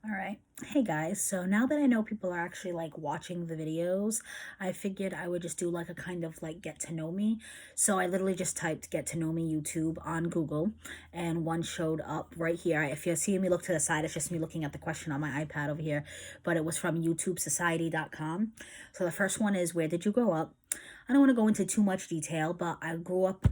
All right. Hey guys, so now that I know people are actually like watching the videos, I figured I would just do like a kind of like get to know me. So I literally just typed get to know me YouTube on Google and one showed up right here. If you're seeing me look to the side, it's just me looking at the question on my iPad over here, but it was from YouTubesociety.com. So the first one is, where did you grow up? I don't want to go into too much detail, but I grew up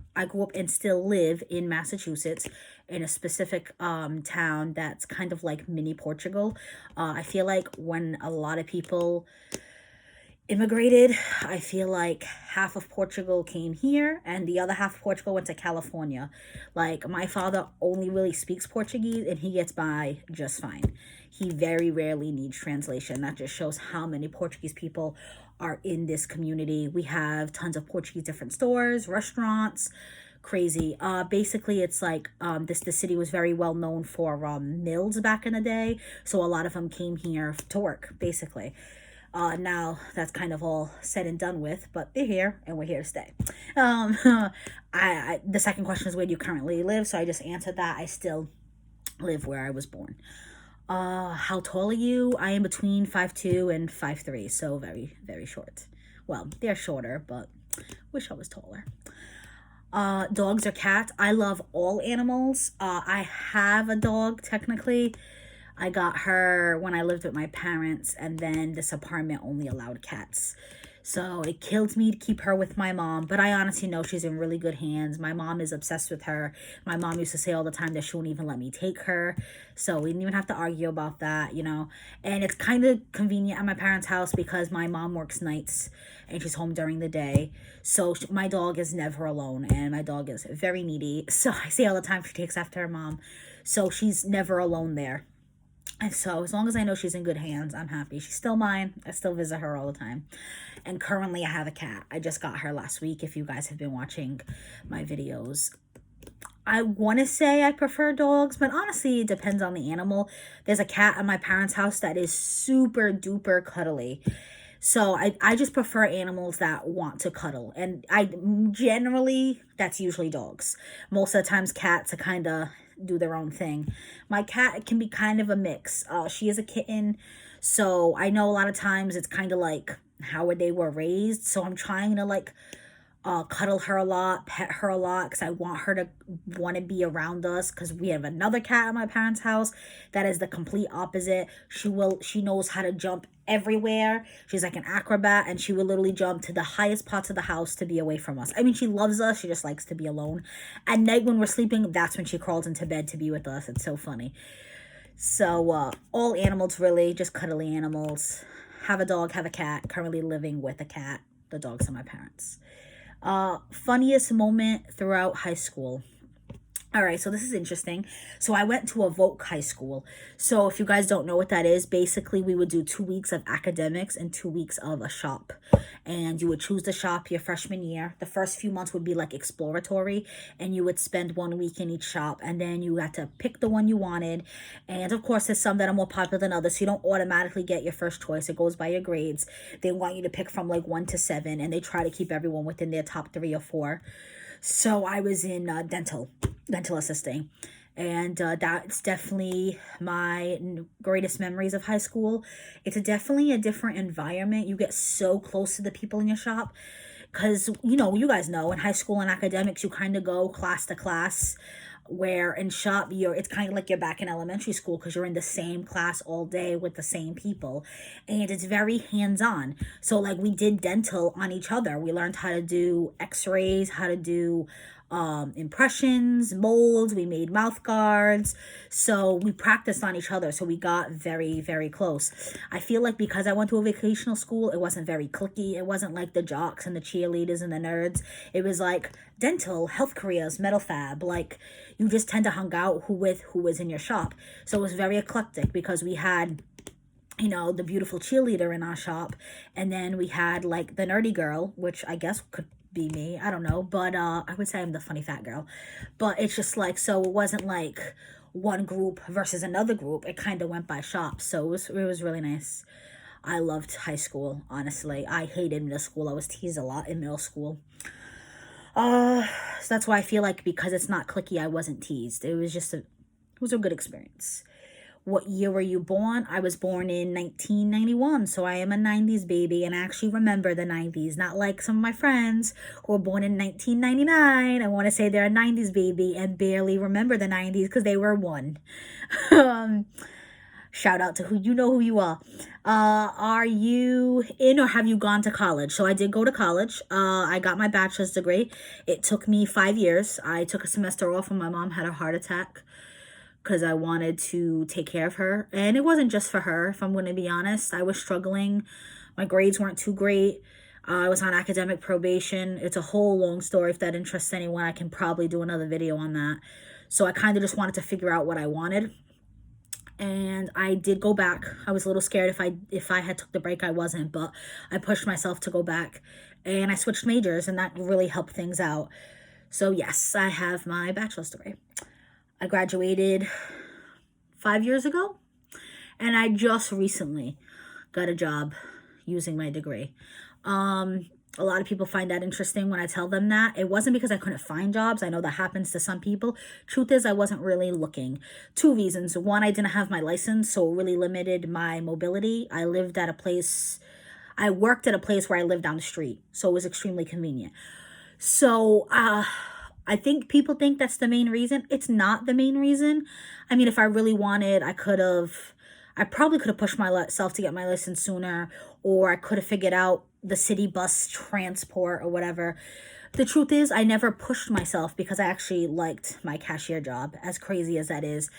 and still live in Massachusetts in a specific town that's kind of like mini Portugal. I feel like when a lot of people immigrated, I feel like half of Portugal came here and the other half of Portugal went to California. Like, my father only really speaks Portuguese and he gets by just fine. He very rarely needs translation. That just shows how many Portuguese people are in this community. We have tons of Portuguese different stores, restaurants, crazy. Basically it's like this the city was very well known for mills back in the day, so a lot of them came here to work basically. Now that's kind of all said and done with, but they're here and we're here to stay. Um, the second question is, where do you currently live? So I just answered that. I still live where I was born. How tall are you? I am between 5'2" and 5'3", so very, very short. Well, they're shorter, but wish I was taller. Dogs or cats? I love all animals. I have a dog technically. I got her when I lived with my parents, and then this apartment only allowed cats. So it killed me to keep her with my mom, but I honestly know she's in really good hands. My mom is obsessed with her. My mom used to say all the time that she won't even let me take her. So we didn't even have to argue about that. And it's kind of convenient at my parents' house because my mom works nights and she's home during the day. So my dog is never alone, and my dog is very needy. So I say all the time she takes after her mom. So she's never alone there. And so, as long as I know she's in good hands, I'm happy. She's still mine. I still visit her all the time. And currently, I have a cat. I just got her last week, if you guys have been watching my videos. I want to say I prefer dogs, but honestly, it depends on the animal. There's a cat at my parents' house that is super duper cuddly. So I just prefer animals that want to cuddle. And generally, that's usually dogs. Most of the times, cats are kind of do their own thing. My cat can be kind of a mix. She is a kitten. So I know a lot of times it's kind of like how they were raised. So I'm trying to like cuddle her a lot, pet her a lot, because I want her to want to be around us. Because we have another cat at my parents' house that is the complete opposite. She knows how to jump everywhere. She's like an acrobat, and she will literally jump to the highest parts of the house to be away from us. I mean, she loves us. She just likes to be alone. At night when we're sleeping, that's when she crawls into bed to be with us. It's so funny. So all animals really, just cuddly animals. Have a dog, have a cat. Currently living with a cat. The dogs are my parents. Funniest moment throughout high school. All right, so this is interesting. So I went to a Voc high school. So if you guys don't know what that is, basically we would do 2 weeks of academics and 2 weeks of a shop. And you would choose the shop your freshman year. The first few months would be like exploratory, and you would spend 1 week in each shop, and then you got to pick the one you wanted. And of course, there's some that are more popular than others, so you don't automatically get your first choice. It goes by your grades. They want you to pick from like 1 to 7, and they try to keep everyone within their top 3 or 4. So I was in dental assisting. And that's definitely my greatest memories of high school. It's definitely a different environment. You get so close to the people in your shop because, you guys know in high school and academics, you kind of go class to class, where in shop it's kind of like you're back in elementary school because you're in the same class all day with the same people, and it's very hands-on. So like we did dental on each other. We learned how to do x-rays, how to do impressions, molds. We made mouth guards. So we practiced on each other. So we got very, very close. I feel like because I went to a vocational school, it wasn't very cliquey. It wasn't like the jocks and the cheerleaders and the nerds. It was like dental, health careers, metal fab. Like, you just tend to hang out who was in your shop. So it was very eclectic because we had the beautiful cheerleader in our shop, and then we had like the nerdy girl, which I guess could be me, I don't know, but I would say I'm the funny fat girl. But it's just like, so it wasn't like one group versus another group. It kind of went by shop. So it was really nice. I loved high school, honestly. I hated middle school. I was teased a lot in middle school. So that's why I feel like because it's not clicky, I wasn't teased. It was a good experience. What year were you born? I was born in 1991, so I am a 90s baby, and I actually remember the 90s, not like some of my friends who were born in 1999. I want to say they're a 90s baby and barely remember the 90s because they were one. um, Shout out to who you are. Are you in or have you gone to college? So I did go to college. I got my bachelor's degree. It took me 5 years. I took a semester off when my mom had a heart attack because I wanted to take care of her. And it wasn't just for her, if I'm going to be honest. I was struggling. My grades weren't too great. I was on academic probation. It's a whole long story. If that interests anyone, I can probably do another video on that. So I kind of just wanted to figure out what I wanted. And I did go back. I was a little scared if I had took the break. I wasn't, but I pushed myself to go back, and I switched majors, and that really helped things out. So yes, I have my bachelor's degree. I graduated 5 years ago, and I just recently got a job using my degree. A lot of people find that interesting when I tell them that. It wasn't because I couldn't find jobs. I know that happens to some people. Truth is, I wasn't really looking. Two reasons. One, I didn't have my license, so it really limited my mobility. I worked at a place where I lived down the street, so it was extremely convenient. So, I think people think that's the main reason. It's not the main reason. I mean, if I really wanted, I probably could have pushed myself to get my license sooner, or I could have figured out the city bus transport or whatever. The truth is, I never pushed myself because I actually liked my cashier job, as crazy as that is.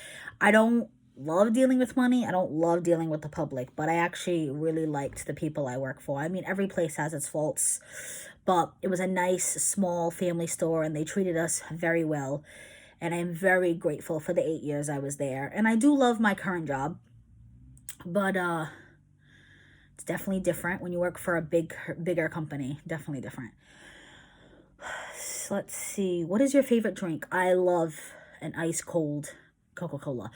I don't love dealing with money. I don't love dealing with the public, but I actually really liked the people I work for. I mean, every place has its faults, but it was a nice, small family store, and they treated us very well. And I'm very grateful for the 8 years I was there. And I do love my current job, but it's definitely different when you work for a bigger company. Definitely different. So let's see. What is your favorite drink? I love an ice cold Coca-Cola.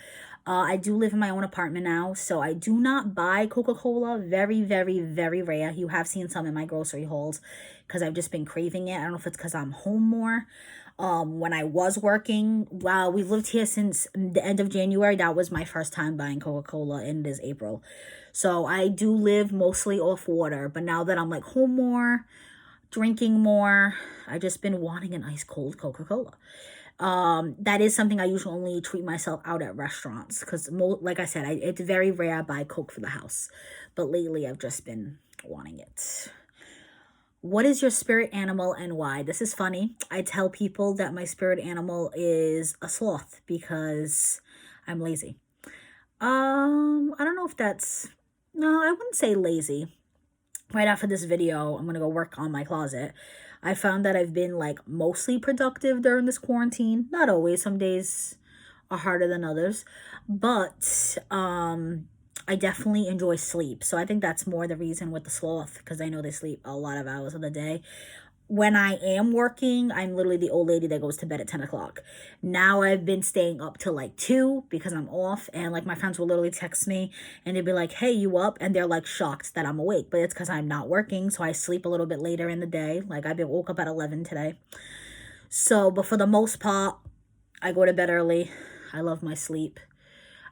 I do live in my own apartment now, so I do not buy Coca-Cola. Very, very, very rare. You have seen some in my grocery hauls because I've just been craving it. I don't know if it's because I'm home more. When I was working, wow, we've lived here since the end of January. That was my first time buying Coca-Cola, and it is April. So I do live mostly off water, but now that I'm like home more, drinking more, I just been wanting an ice cold Coca-Cola. That is something I usually only treat myself out at restaurants because, like I said, it's very rare I buy Coke for the house. But lately, I've just been wanting it. What is your spirit animal and why? This is funny. I tell people that my spirit animal is a sloth because I'm lazy. I don't know if that's... No, I wouldn't say lazy. Right after this video, I'm going to go work on my closet. I found that I've been like mostly productive during this quarantine. Not always. Some days are harder than others. But I definitely enjoy sleep. So I think that's more the reason with the sloth, because I know they sleep a lot of hours of the day. When I am working, I'm literally the old lady that goes to bed at 10 o'clock. Now I've been staying up till like 2 because I'm off. And like my friends will literally text me and they'll be like, hey, you up? And they're like shocked that I'm awake. But it's because I'm not working. So I sleep a little bit later in the day. Like I've been woke up at 11 today. So, but for the most part, I go to bed early. I love my sleep.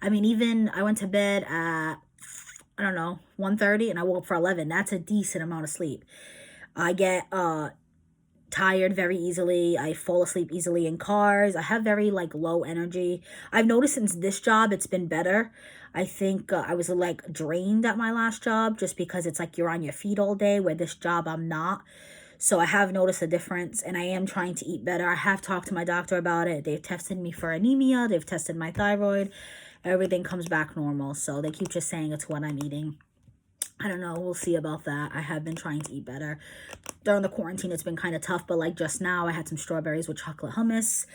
I mean, even I went to bed at, I don't know, 1:30 and I woke up for 11. That's a decent amount of sleep. I get tired very easily. I fall asleep easily in cars. I have very like low energy. I've noticed since this job it's been better. I think I was like drained at my last job just because it's like you're on your feet all day, where this job I'm not. So I have noticed a difference, and I am trying to eat better. I have talked to my doctor about it. They've tested me for anemia. They've tested my thyroid. Everything comes back normal. So they keep just saying it's what I'm eating. I don't know. We'll see about that. I have been trying to eat better. During the quarantine, it's been kind of tough. But like just now, I had some strawberries with chocolate hummus.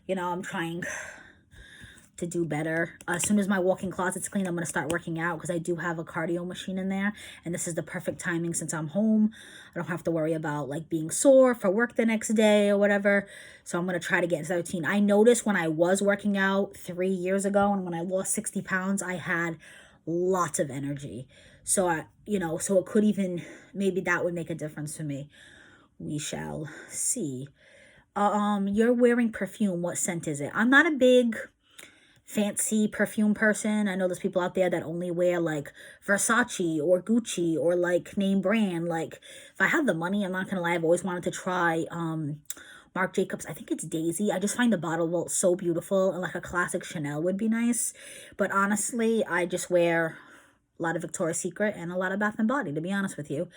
You know, I'm trying to do better. As soon as my walk-in closet's clean, I'm going to start working out because I do have a cardio machine in there. And this is the perfect timing since I'm home. I don't have to worry about like being sore for work the next day or whatever. So I'm going to try to get into that routine. I noticed when I was working out 3 years ago and when I lost 60 pounds, I had lots of energy. So so it could even, maybe that would make a difference for me. We shall see. You're wearing perfume. What scent is it? I'm not a big fancy perfume person. I know there's people out there that only wear like Versace or Gucci or like name brand. Like if I have the money, I'm not gonna lie, I've always wanted to try Marc Jacobs. I think it's Daisy. I just find the bottle so beautiful, and like a classic Chanel would be nice. But honestly, I just wear a lot of Victoria's Secret and a lot of Bath and Body, to be honest with you.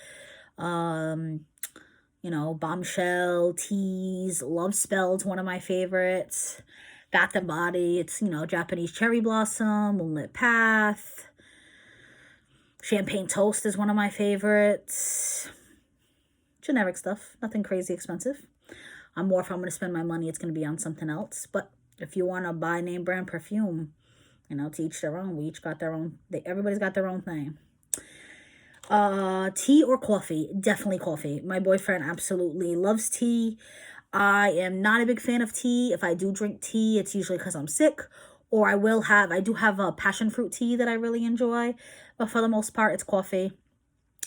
You know, Bombshell, Tease, Love Spell's one of my favorites. Bath and Body, it's, you know, Japanese Cherry Blossom, Moonlit Path. Champagne Toast is one of my favorites. Generic stuff, nothing crazy expensive. I'm more, if I'm going to spend my money, it's going to be on something else. But if you want to buy name brand perfume, you know, to each their own. We each got their own, everybody's got their own thing. Tea or coffee? Definitely coffee. My boyfriend absolutely loves tea. I am not a big fan of tea. If I do drink tea, it's usually because I'm sick, or I do have a passion fruit tea that I really enjoy, but for the most part, it's coffee.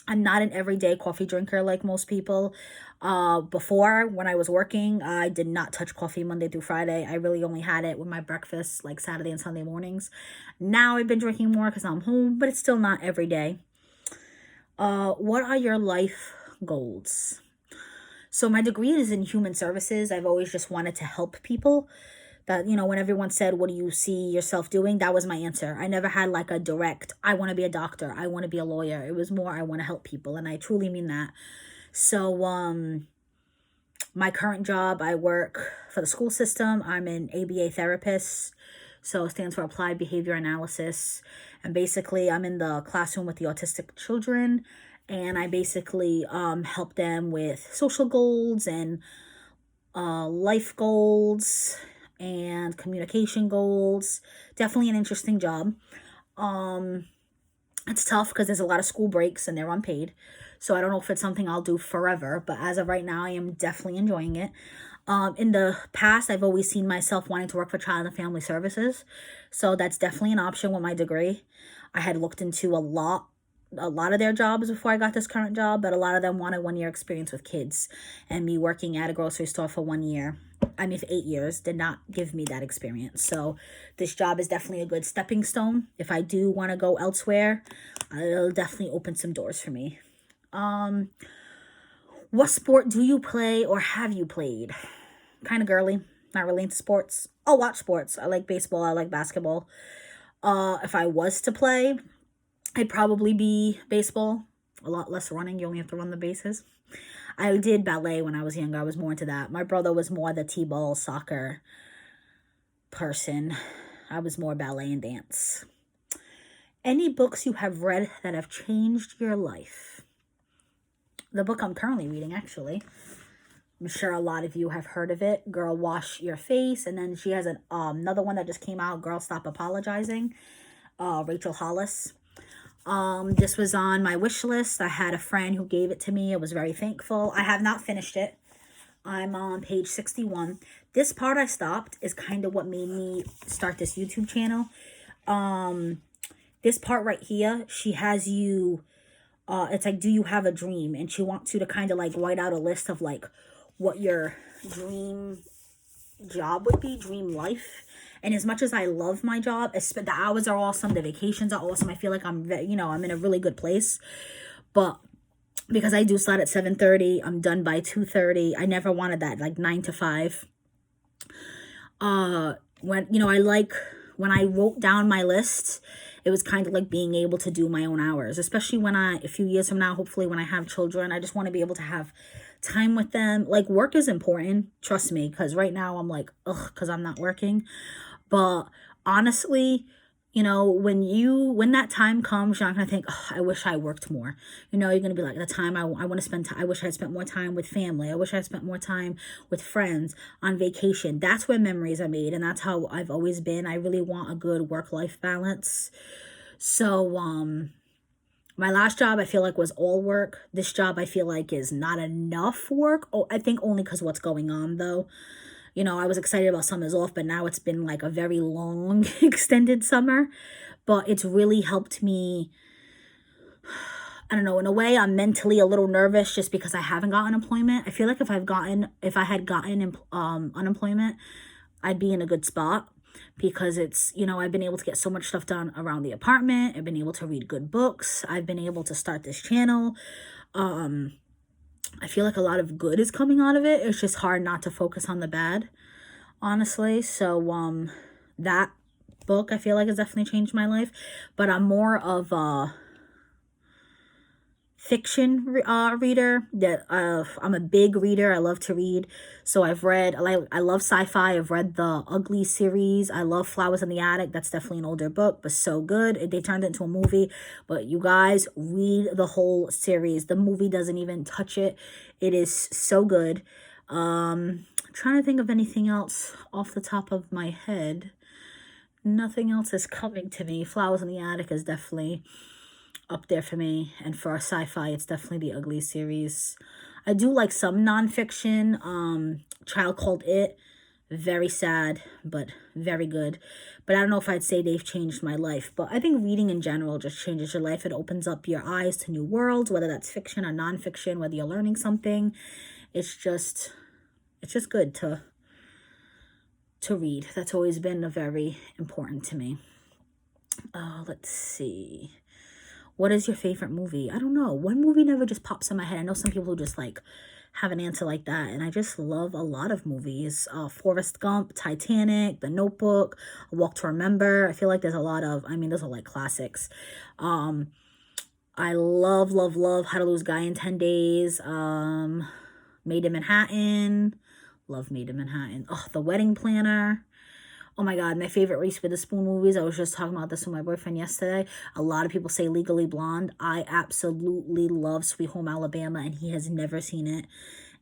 I'm not an everyday coffee drinker like most people. Before, when I was working, I did not touch coffee Monday through Friday. I really only had it with my breakfast, like Saturday and Sunday mornings. Now I've been drinking more because I'm home, but it's still not every day. What are your life goals? So my degree is in human services. I've always just wanted to help people. That, you know, when everyone said, what do you see yourself doing? That was my answer. I never had like a direct, I want to be a doctor, I want to be a lawyer. It was more, I want to help people. And I truly mean that. So, my current job, I work for the school system. I'm an ABA therapist. So it stands for Applied Behavior Analysis. And basically, I'm in the classroom with the autistic children. And I basically help them with social goals and life goals and communication goals. Definitely an interesting job. It's tough because there's a lot of school breaks and they're unpaid. So I don't know if it's something I'll do forever, but as of right now, I am definitely enjoying it. In the past, I've always seen myself wanting to work for Child and Family Services. So that's definitely an option with my degree. I had looked into a lot of their jobs before I got this current job, but a lot of them wanted 1 year experience with kids, and me working at a grocery store for 1 year, for 8 years, did not give me that experience. So this job is definitely a good stepping stone. If I do want to go elsewhere, it'll definitely open some doors for me. What sport do you play or have you played? Kind of girly, not really into sports. I'll watch sports. I like baseball, I like basketball. If I was to play, I'd probably be baseball. A lot less running. You only have to run the bases. I did ballet when I was younger. I was more into that. My brother was more the t-ball soccer person. I was more ballet and dance. Any books you have read that have changed your life? The book I'm currently reading, actually. I'm sure a lot of you have heard of it. Girl, Wash Your Face. And then she has another one that just came out, Girl, Stop Apologizing. Rachel Hollis. This was on my wish list. I had a friend who gave it to me. I was very thankful. I have not finished it. I'm on page 61. This part I stopped is kind of what made me start this YouTube channel. This part right here, she has you, it's like, do you have a dream? And she wants you to kind of like write out a list of like what your dream job would be, dream life. And as much as I love my job, the hours are awesome, the vacations are awesome. I feel like I'm in a really good place. But because I do start at 7:30, I'm done by 2:30. I never wanted that, like 9 to 5. When I wrote down my list, it was kind of like being able to do my own hours, especially when a few years from now, hopefully when I have children, I just want to be able to have time with them. Like, work is important, trust me, because right now I'm like, ugh, because I'm not working. But honestly, when that time comes, you're not going to think, oh, I wish I worked more. You're going to be like, the time I want to spend time, I wish I had spent more time with family. I wish I had spent more time with friends on vacation. That's where memories are made. And that's how I've always been. I really want a good work-life balance. So, my last job, I feel like, was all work. This job, I feel like, is not enough work. Oh, I think only because what's going on, though. I was excited about summers off, but now it's been like a very long, extended summer. But it's really helped me, I don't know, in a way, I'm mentally a little nervous just because I haven't gotten employment. I feel like if I had gotten unemployment, I'd be in a good spot. because it's, you know, I've been able to get so much stuff done around the apartment. I've been able to read good books. I've been able to start this channel. I feel like a lot of good is coming out of it. It's just hard not to focus on the bad, honestly. So that book I feel like has definitely changed my life. But I'm more of a fiction reader. That I'm a big reader. I love to read. So I've read, I love sci-fi. I've read the Ugly series. I love Flowers in the Attic. That's definitely an older book, but so good. They turned it into a movie. But you guys, read the whole series. The movie doesn't even touch it. It is so good. Trying to think of anything else off the top of my head. Nothing else is coming to me. Flowers in the Attic is definitely up there for me. And for a sci-fi, it's definitely the Ugly series. I do like some nonfiction. Child Called It. Very sad, but very good. But I don't know if I'd say they've changed my life. But I think reading in general just changes your life. It opens up your eyes to new worlds, whether that's fiction or nonfiction, whether you're learning something. It's just good to read. That's always been very important to me. Let's see. What is your favorite movie? I don't know. One movie never just pops in my head. I know some people who just like have an answer like that. And I just love a lot of movies. Forrest Gump, Titanic, The Notebook, A Walk to Remember. I feel like there's a lot of, I mean, those are like classics. I love, love, love How to Lose a Guy in 10 Days. Made in Manhattan. Love Made in Manhattan. Oh, The Wedding Planner. Oh my God, my favorite Reese Witherspoon movies. I was just talking about this with my boyfriend yesterday. A lot of people say Legally Blonde. I absolutely love Sweet Home Alabama, and he has never seen it.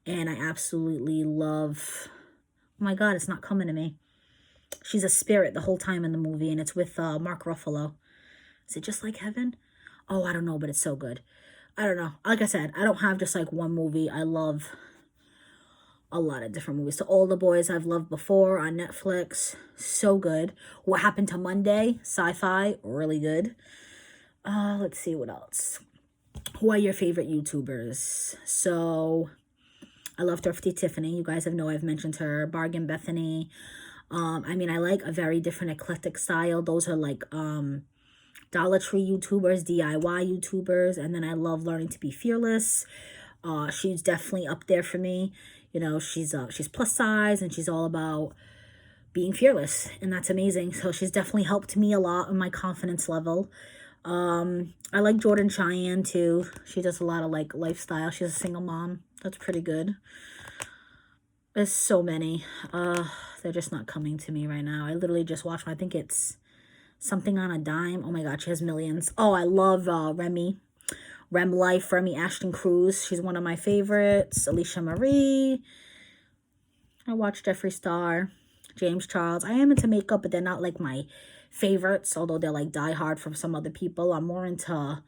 And I absolutely love... Oh my God, it's not coming to me. She's a spirit the whole time in the movie, and it's with Mark Ruffalo. Is it Just Like Heaven? Oh, I don't know, but it's so good. I don't know. Like I said, I don't have just like one movie. I love a lot of different movies. So All the Boys I've Loved Before on Netflix. So good. What Happened to Monday? Sci-fi. Really good. Let's see what else. Who are your favorite YouTubers? So I love Thrifty Tiffany. You guys have know I've mentioned her. Bargain Bethany. I mean, I like a very different eclectic style. Those are like Dollar Tree YouTubers, DIY YouTubers. And then I love Learning to Be Fearless. She's definitely up there for me. You know, she's plus size and she's all about being fearless, and that's amazing. So she's definitely helped me a lot in my confidence level. I like Jordan Cheyenne too. She does a lot of like lifestyle. She's a single mom. That's pretty good. There's so many. They're just not coming to me right now. I literally just watched, I think it's Something on a Dime. Oh my God, she has millions. Oh, I love Rem Life, Remy Ashton Cruz. She's one of my favorites. Alicia Marie. I watch Jeffree Star. James Charles. I am into makeup, but they're not like my favorites, although they're like die hard from some other people. I'm more into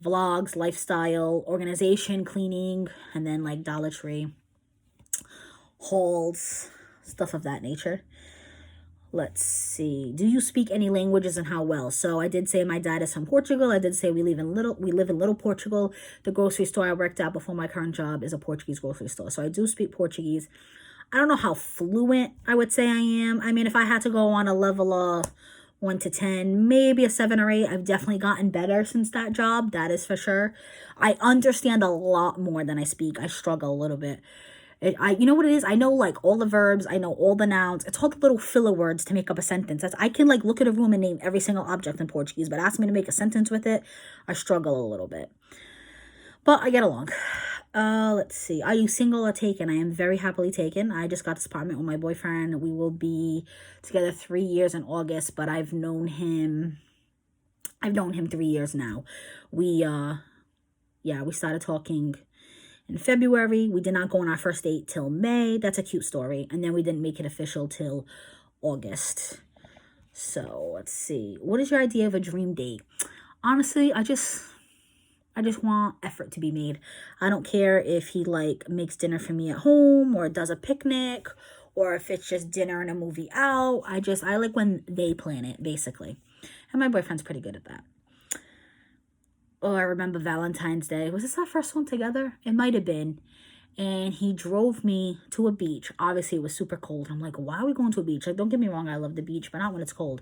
vlogs, lifestyle, organization, cleaning, and then like Dollar Tree, hauls, stuff of that nature. Let's see. Do you speak any languages and how well? So I did say my dad is from Portugal. I did say we live in Little Portugal. The grocery store I worked at before my current job is a Portuguese grocery store. So I do speak Portuguese. I don't know how fluent I would say I am. I mean, if I had to go on a level of 1 to 10, maybe a 7 or 8. I've definitely gotten better since that job. That is for sure. I understand a lot more than I speak. I struggle a little bit. You know what it is? I know like all the verbs. I know all the nouns. It's all the little filler words to make up a sentence. I can like look at a room and name every single object in Portuguese, but ask me to make a sentence with it, I struggle a little bit. But I get along. Let's see. Are you single or taken? I am very happily taken. I just got this apartment with my boyfriend. We will be together 3 years in August, but I've known him 3 years now. We started talking in February. We did not go on our first date till May. That's a cute story. And then we didn't make it official till August. So let's see. What is your idea of a dream date? Honestly, I just want effort to be made. I don't care if he like makes dinner for me at home or does a picnic or if it's just dinner and a movie out. I like when they plan it, basically. And my boyfriend's pretty good at that. Oh, I remember Valentine's Day. Was this our first one together? It might have been. and he drove me to a beach. Obviously, it was super cold. I'm like, why are we going to a beach? Like, don't get me wrong, I love the beach, but not when it's cold.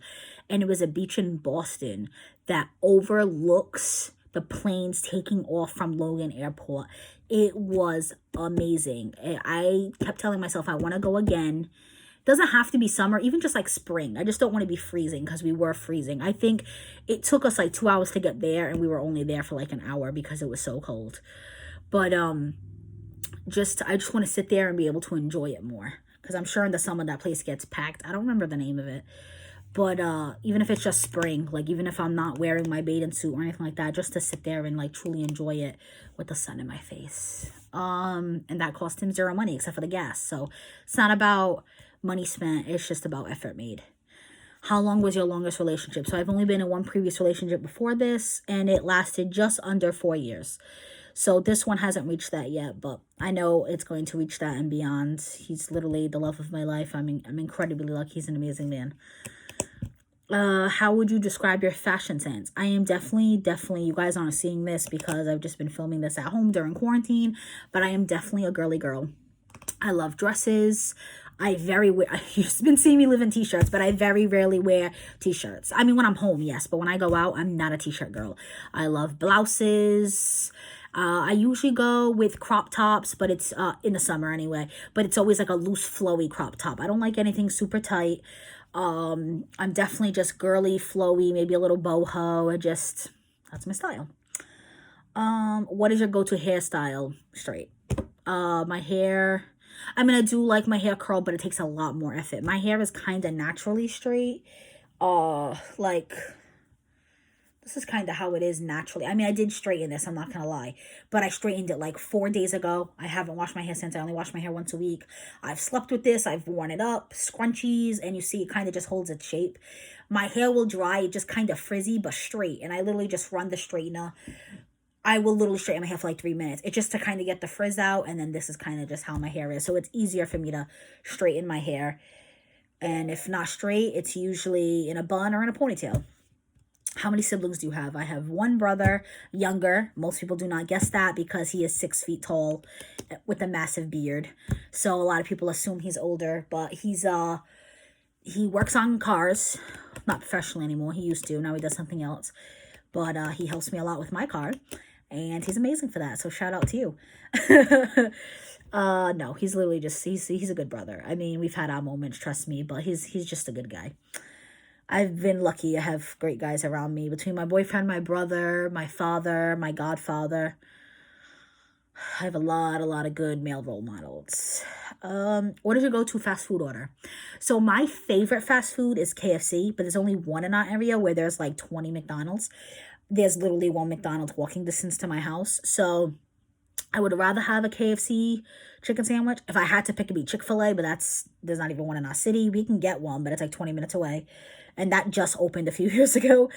And it was a beach in Boston that overlooks the planes taking off from Logan Airport. It was amazing. I kept telling myself I want to go again. Doesn't have to be summer, even just like spring. I just don't want to be freezing, because we were freezing. I think it took us like 2 hours to get there, and we were only there for like an hour because it was so cold. But I just want to sit there and be able to enjoy it more, because I'm sure in the summer that place gets packed. I don't remember the name of it, but even if it's just spring, like even if I'm not wearing my bathing suit or anything like that, just to sit there and like truly enjoy it with the sun in my face. And that cost him zero money except for the gas. So it's not about money spent, it's just about effort made. How long was your longest relationship? So I've only been in one previous relationship before this, and it lasted just under 4 years. So this one hasn't reached that yet, but I know it's going to reach that and beyond. He's literally the love of my life. I'm incredibly lucky. He's an amazing man. How would you describe your fashion sense? I am definitely, you guys aren't seeing this because I've just been filming this at home during quarantine, but I am definitely a girly girl. I love dresses. You've been seeing me live in t-shirts, but I very rarely wear t-shirts. I mean, when I'm home, yes, but when I go out, I'm not a t-shirt girl. I love blouses. I usually go with crop tops, but it's in the summer anyway, but it's always like a loose flowy crop top. I don't like anything super tight. I'm definitely just girly, flowy, maybe a little boho, that's my style. What is your go-to hairstyle? Straight. My hair, I mean, I do like my hair curl, but it takes a lot more effort. My hair is kind of naturally straight. Like, this is kind of how it is naturally. I mean, I did straighten this, I'm not gonna lie, but I straightened it like 4 days ago. I haven't washed my hair since. I only wash my hair once a week. I've slept with this, I've worn it up, scrunchies, and you see it kind of just holds its shape. My hair will dry, just kind of frizzy, but straight, and I literally just run the straightener. I will literally straighten my hair for like 3 minutes. It's just to kind of get the frizz out, and then this is kind of just how my hair is. So it's easier for me to straighten my hair. And if not straight, it's usually in a bun or in a ponytail. How many siblings do you have? I have one brother, younger. Most people do not guess that because he is 6 feet tall with a massive beard. So a lot of people assume he's older, but he works on cars, not professionally anymore. He used to. Now he does something else. But he helps me a lot with my car, and he's amazing for that. So shout out to you. No, he's literally just he's a good brother. I mean, we've had our moments, trust me, but he's just a good guy. I've been lucky. I have great guys around me. Between my boyfriend, my brother, my father, my godfather, I have a lot of good male role models. What is your go-to fast food order? So my favorite fast food is KFC, but there's only one in our area where there's like 20 McDonald's. There's literally one McDonald's walking distance to my house. So I would rather have a KFC chicken sandwich. If I had to pick, it'd be Chick-fil-A, but there's not even one in our city. We can get one, but it's like 20 minutes away. And that just opened a few years ago.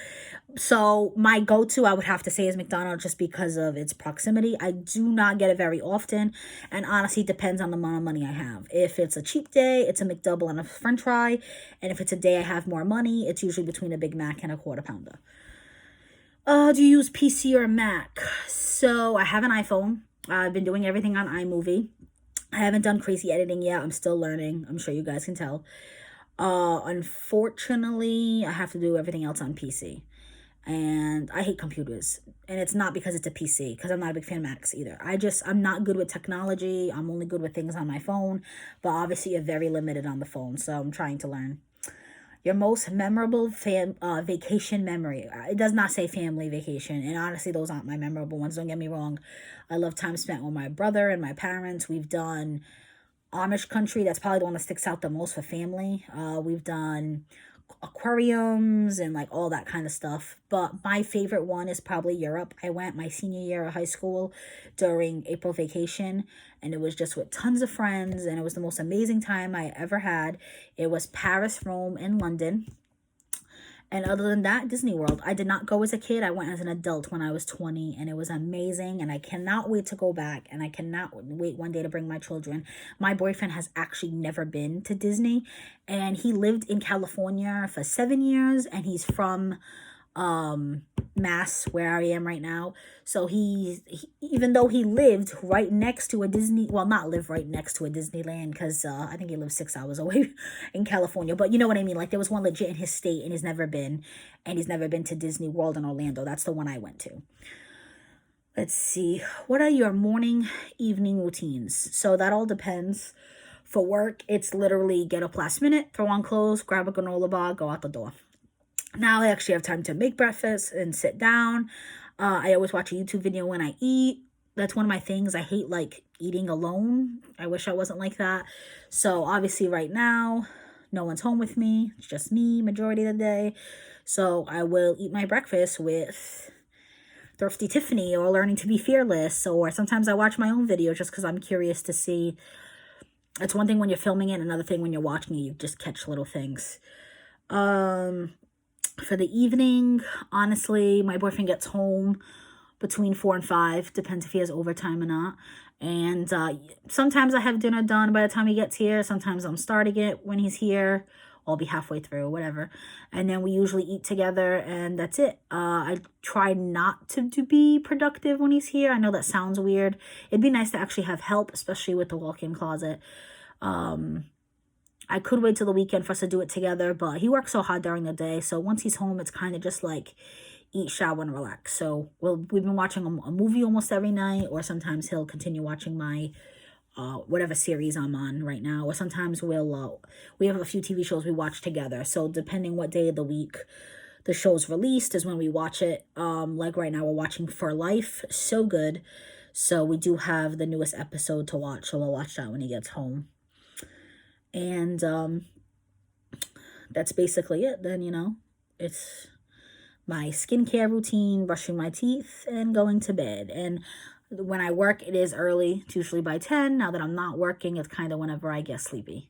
So my go-to, I would have to say, is McDonald's, just because of its proximity. I do not get it very often. And honestly, it depends on the amount of money I have. If it's a cheap day, it's a McDouble and a French fry. And if it's a day I have more money, it's usually between a Big Mac and a Quarter Pounder. Do you use PC or Mac? So I have an iPhone. I've been doing everything on iMovie. I haven't done crazy editing yet. I'm still learning. I'm sure you guys can tell. Unfortunately, I have to do everything else on PC. And I hate computers. And it's not because it's a PC, because I'm not a big fan of Macs either. I'm not good with technology. I'm only good with things on my phone. But obviously, you're very limited on the phone. So I'm trying to learn. Your most memorable vacation memory. It does not say family vacation. And honestly, those aren't my memorable ones. Don't get me wrong. I love time spent with my brother and my parents. We've done Amish country. That's probably the one that sticks out the most for family. We've done aquariums and like all that kind of stuff. But my favorite one is probably Europe. I went my senior year of high school during April vacation, and it was just with tons of friends, and it was the most amazing time I ever had. It was Paris, Rome, and London. And other than that, Disney World. I did not go as a kid. I went as an adult when I was 20, and it was amazing, and I cannot wait to go back, and I cannot wait one day to bring my children. My boyfriend has actually never been to Disney, and he lived in California for 7 years, and he's from Mass, where I am right now. So he even though he lived right next to a Disney, well, not live right next to a Disneyland, because I think he lives 6 hours away in California, but you know what I mean, like there was one legit in his state, and he's never been, to Disney World in Orlando. That's the one I went to. Let's see, what are your morning, evening routines? So that all depends. For work, it's literally get up last minute, throw on clothes, grab a granola bar, go out the door. Now I actually have time to make breakfast and sit down. I always watch a YouTube video when I eat. That's one of my things. I hate like eating alone. I wish I wasn't like that. So obviously right now, no one's home with me. It's just me majority of the day. So I will eat my breakfast with Thrifty Tiffany or Learning to Be Fearless. Or sometimes I watch my own video just because I'm curious to see. It's one thing when you're filming it, another thing when you're watching it, you just catch little things. For the evening, honestly, my boyfriend gets home between 4 and 5. Depends if he has overtime or not. And sometimes I have dinner done by the time he gets here. Sometimes I'm starting it when he's here. I'll be halfway through, whatever. And then we usually eat together, and that's it. I try not to be productive when he's here. I know that sounds weird. It'd be nice to actually have help, especially with the walk-in closet. I could wait till the weekend for us to do it together, but he works so hard during the day. So once he's home, it's kind of just like eat, shower, and relax. So we've been watching a movie almost every night, or sometimes he'll continue watching my whatever series I'm on right now, or sometimes we have a few TV shows we watch together. So depending what day of the week the show's released is when we watch it. Like right now we're watching For Life. So good. So we do have the newest episode to watch, so we'll watch that when he gets home. And that's basically it. Then, it's my skincare routine, brushing my teeth, and going to bed. And when I work, it is early. It's usually by 10. Now that I'm not working, it's kind of whenever I get sleepy.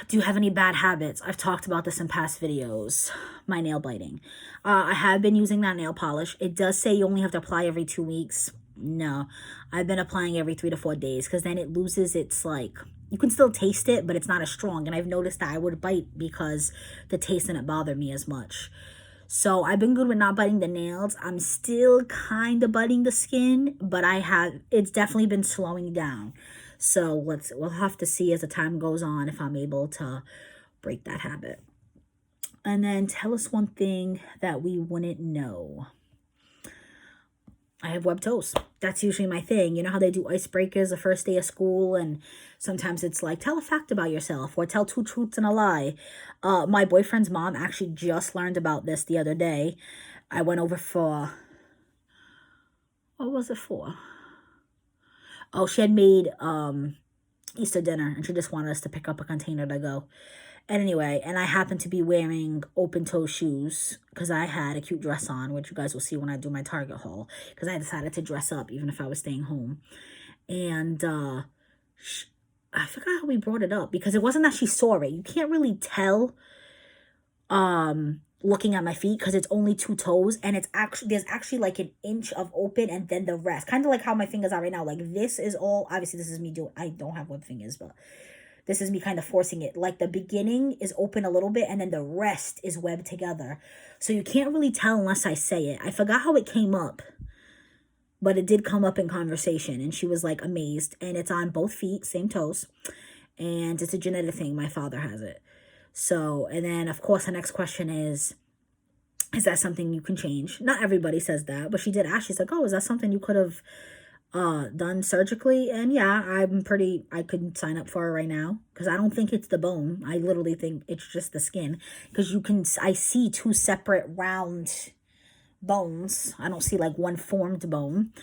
Do you have any bad habits? I've talked about this in past videos. My nail biting. I have been using that nail polish. It does say you only have to apply every 2 weeks. No, I've been applying every 3 to 4 days, because then it loses its, like, you can still taste it, but it's not as strong. And I've noticed that I would bite because the taste didn't bother me as much. So I've been good with not biting the nails. I'm still kind of biting the skin, but it's definitely been slowing down. So we'll have to see as the time goes on if I'm able to break that habit. And then tell us one thing that we wouldn't know. I have web toes. That's usually my thing. You know how they do icebreakers the first day of school, and sometimes it's like, tell a fact about yourself, or tell 2 truths and a lie. My boyfriend's mom actually just learned about this the other day. I went over for, what was it for? Oh, she had made Easter dinner, and she just wanted us to pick up a container to go. And anyway, and I happened to be wearing open-toe shoes because I had a cute dress on, which you guys will see when I do my Target haul, because I decided to dress up even if I was staying home. And I forgot how we brought it up, because it wasn't that she saw it. You can't really tell looking at my feet, because it's only 2 toes, and there's actually like an inch of open and then the rest. Kind of like how my fingers are right now. Like this is all, obviously this is me I don't have web fingers, but this is me kind of forcing it. Like the beginning is open a little bit, and then the rest is webbed together. So you can't really tell unless I say it. I forgot how it came up, but it did come up in conversation, and she was like amazed. And it's on both feet, same toes. And it's a genetic thing. My father has it. So, and then of course the next question is that something you can change? Not everybody says that, but she did ask. She's like, oh, is that something you could have done surgically? And yeah, I could sign up for it right now, because I don't think it's the bone. I literally think it's just the skin, because I see 2 separate round bones. I don't see like one formed bone.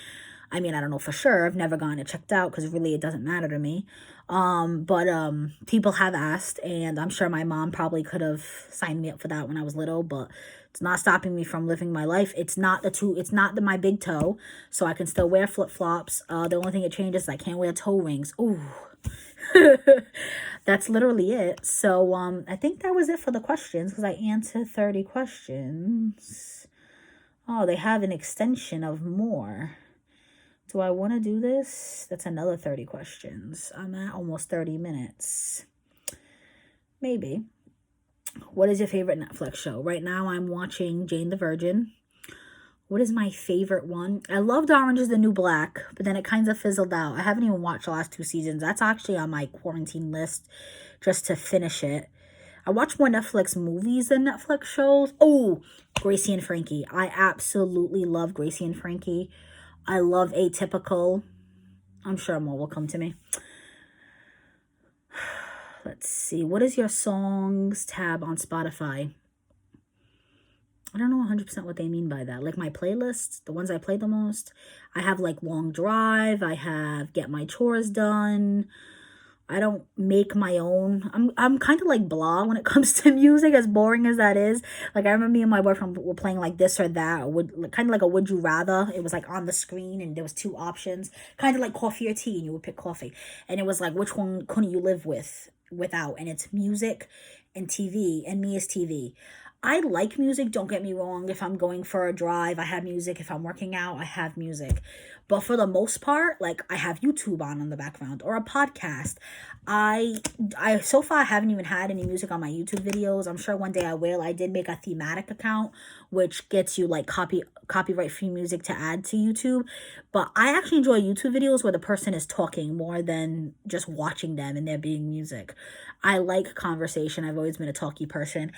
I mean, I don't know for sure. I've never gone and checked out, because really it doesn't matter to me. But people have asked, and I'm sure my mom probably could have signed me up for that when I was little, but it's not stopping me from living my life. It's not my big toe, so I can still wear flip-flops. The only thing it changes is I can't wear toe rings. Ooh. That's literally it. So I think that was it for the questions, because I answered 30 questions. Oh, they have an extension of more. Do I want to do this? That's another 30 questions. I'm at almost 30 minutes. Maybe. What is your favorite Netflix show? Right now I'm watching Jane the Virgin. What is my favorite one? I loved Orange is the New Black, but then it kind of fizzled out. I haven't even watched the last 2 seasons. That's actually on my quarantine list just to finish it. I watch more Netflix movies than Netflix shows. Oh, Gracie and Frankie. I absolutely love Gracie and Frankie. I love Atypical. I'm sure more will come to me. Let's see. What is your songs tab on Spotify? I don't know 100% what they mean by that. Like my playlists, the ones I play the most. I have like Long Drive. I have Get My Chores Done. I don't make my own. I'm kind of like blah when it comes to music, as boring as that is. Like I remember me and my boyfriend were playing like this or that, or kind of like a would you rather. It was like on the screen and there was two options, kind of like coffee or tea, and you would pick coffee. And it was like, which one couldn't you live without? And it's music and TV, and me is TV. I like music, don't get me wrong. If I'm going for a drive, I have music. If I'm working out, I have music. But for the most part, like I have YouTube on in the background or a podcast. I so far haven't even had any music on my YouTube videos. I'm sure one day I will. I did make a thematic account which gets you like copyright free music to add to YouTube. But I actually enjoy YouTube videos where the person is talking more than just watching them and there being music. I like conversation. I've always been a talky person.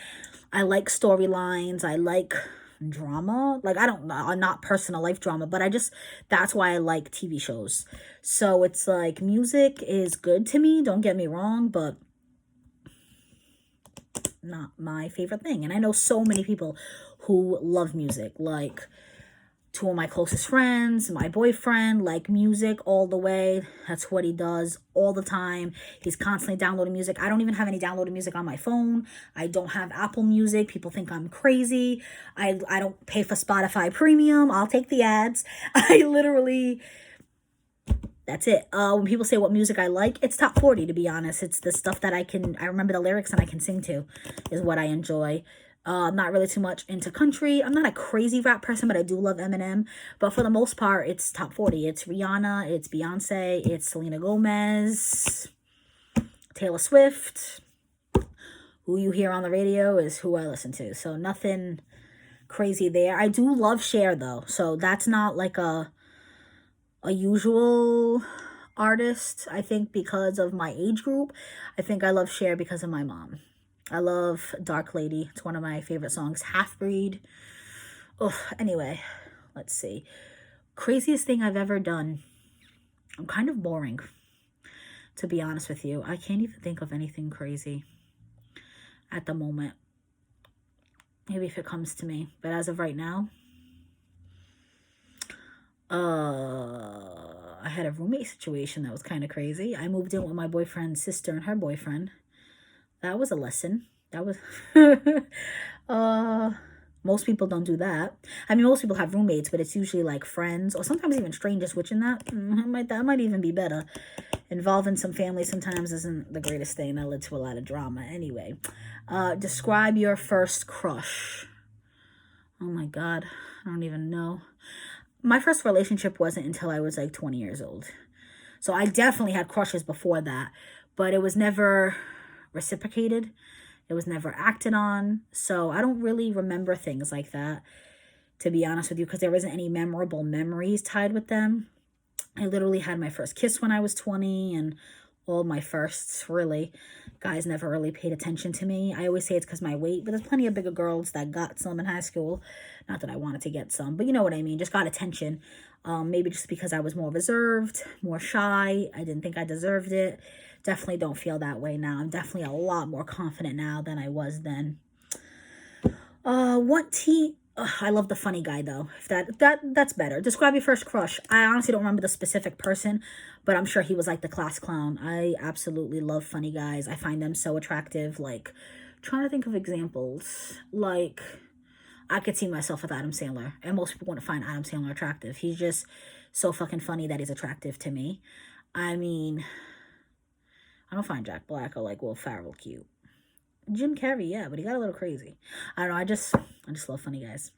I like storylines. I like drama. Like I don't know, not personal life drama, but that's why I like TV shows. So it's like music is good to me, don't get me wrong, but not my favorite thing. And I know so many people who love music, like two of my closest friends, my boyfriend, like music all the way. That's what he does all the time. He's constantly downloading music. I don't even have any downloaded music on my phone. I don't have Apple Music. People think I'm crazy. I don't pay for Spotify Premium. I'll take the ads. I literally, that's it. When people say what music I like, it's top 40, to be honest. It's the stuff that I remember the lyrics and I can sing to is what I enjoy. I'm not really too much into country. I'm not a crazy rap person, but I do love Eminem. But for the most part, it's top 40. It's Rihanna, it's Beyonce, it's Selena Gomez, Taylor Swift. Who you hear on the radio is who I listen to. So nothing crazy there. I do love Cher though. So that's not like a usual artist. I think because of my age group, I think I love Cher because of my mom. I love Dark Lady. It's one of my favorite songs. Half Breed. Oh, anyway, let's see. Craziest thing I've ever done. I'm kind of boring, to be honest with you. I can't even think of anything crazy at the moment. Maybe if it comes to me. But as of right now, I had a roommate situation that was kind of crazy. I moved in with my boyfriend's sister and her boyfriend. That was a lesson. That was, most people don't do that. I mean, most people have roommates, but it's usually like friends or sometimes even strangers, which in that might even be better. Involving some family sometimes isn't the greatest thing. That led to a lot of drama. Anyway, describe your first crush. Oh my God, I don't even know. My first relationship wasn't until I was like 20 years old. So I definitely had crushes before that, but it was never reciprocated. It was never acted on. So I don't really remember things like that, to be honest with you, because there wasn't any memorable memories tied with them. I literally had my first kiss when I was 20 and all my firsts, really. Guys never really paid attention to me. I always say it's because my weight, but there's plenty of bigger girls that got some in high school. Not that I wanted to get some, but you know what I mean. Just got attention. Maybe just because I was more reserved, more shy. I didn't think I deserved it. Definitely don't feel that way now. I'm definitely a lot more confident now than I was then. I love the funny guy though. If that's better. Describe your first crush. I honestly don't remember the specific person, but I'm sure he was like the class clown. I absolutely love funny guys. I find them so attractive. Like, trying to think of examples. Like, I could see myself with Adam Sandler, and most people wouldn't find Adam Sandler attractive. He's just so fucking funny that he's attractive to me. I mean, I don't find Jack Black or like Will Ferrell cute. Jim Carrey, yeah, but he got a little crazy. I don't know. I just love funny guys.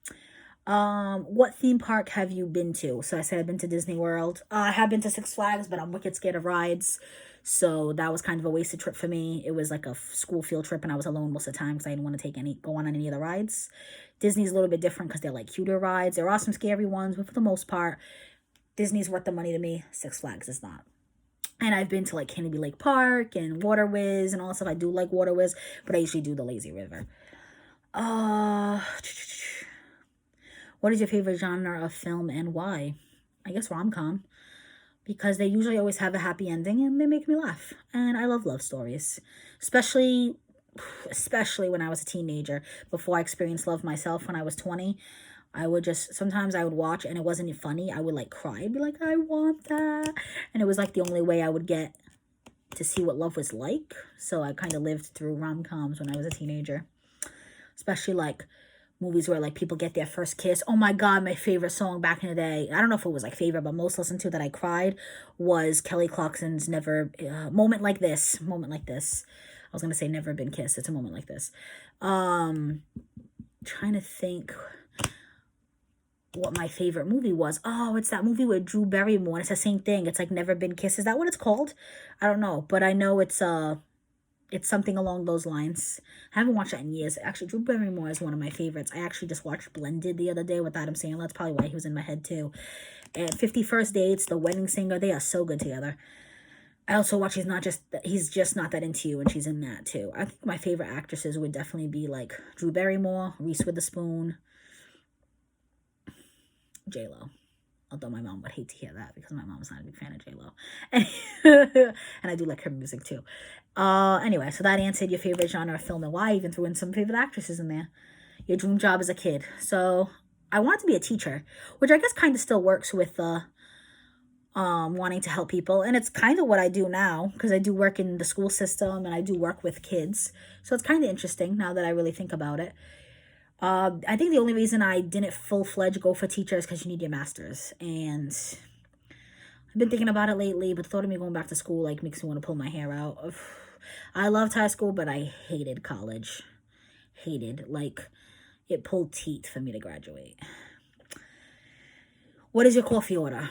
What theme park have you been to? So I said I've been to Disney World. I have been to Six Flags, but I'm wicked scared of rides. So that was kind of a wasted trip for me. It was like a school field trip, and I was alone most of the time because I didn't want to go on any of the rides. Disney's a little bit different because they're like cuter rides. There are some scary ones, but for the most part, Disney's worth the money to me. Six Flags is not. And I've been to like Kennedy Lake Park and Water Whiz and all that stuff. I do like Water Whiz, but I usually do the Lazy River. What is your favorite genre of film and why? I guess rom-com, because they usually always have a happy ending and they make me laugh. And I love stories, especially when I was a teenager. Before I experienced love myself when I was 20, sometimes I would watch and it wasn't funny. I would like cry. I'd be like, I want that. And it was like the only way I would get to see what love was like. So I kind of lived through rom-coms when I was a teenager, especially like movies where like people get their first kiss. Oh my God, my favorite song back in the day, I don't know if it was like favorite, but most listened to that I cried was Kelly Clarkson's Moment Like This. Moment Like This. I was gonna say Never Been Kissed. It's a moment like this. Trying to think what my favorite movie was. Oh, it's that movie with Drew Barrymore. It's the same thing. It's like Never Been Kissed. Is that what it's called? I don't know, but I know it's something along those lines. I haven't watched that in years. Actually, Drew Barrymore is one of my favorites. I actually just watched Blended the other day with Adam Sandler. That's probably why he was in my head too. And 50 First Dates, The Wedding Singer, they are so good together. I also watch He's Just Not That Into You, and she's in that too. I think my favorite actresses would definitely be like Drew Barrymore, Reese Witherspoon, J-Lo. Although my mom would hate to hear that because my mom's not a big fan of J-Lo. And I do like her music too. Anyway, so that answered your favorite genre of film and why. I even threw in some favorite actresses in there. Your dream job as a kid. So I wanted to be a teacher, which I guess kind of still works with wanting to help people. And it's kind of what I do now because I do work in the school system and I do work with kids. So it's kind of interesting now that I really think about it. I think the only reason I didn't full-fledged go for teacher is because you need your master's. And I've been thinking about it lately, but the thought of me going back to school like makes me want to pull my hair out. Ugh. I loved high school, but I hated college. Like, it pulled teeth for me to graduate. What is your coffee order?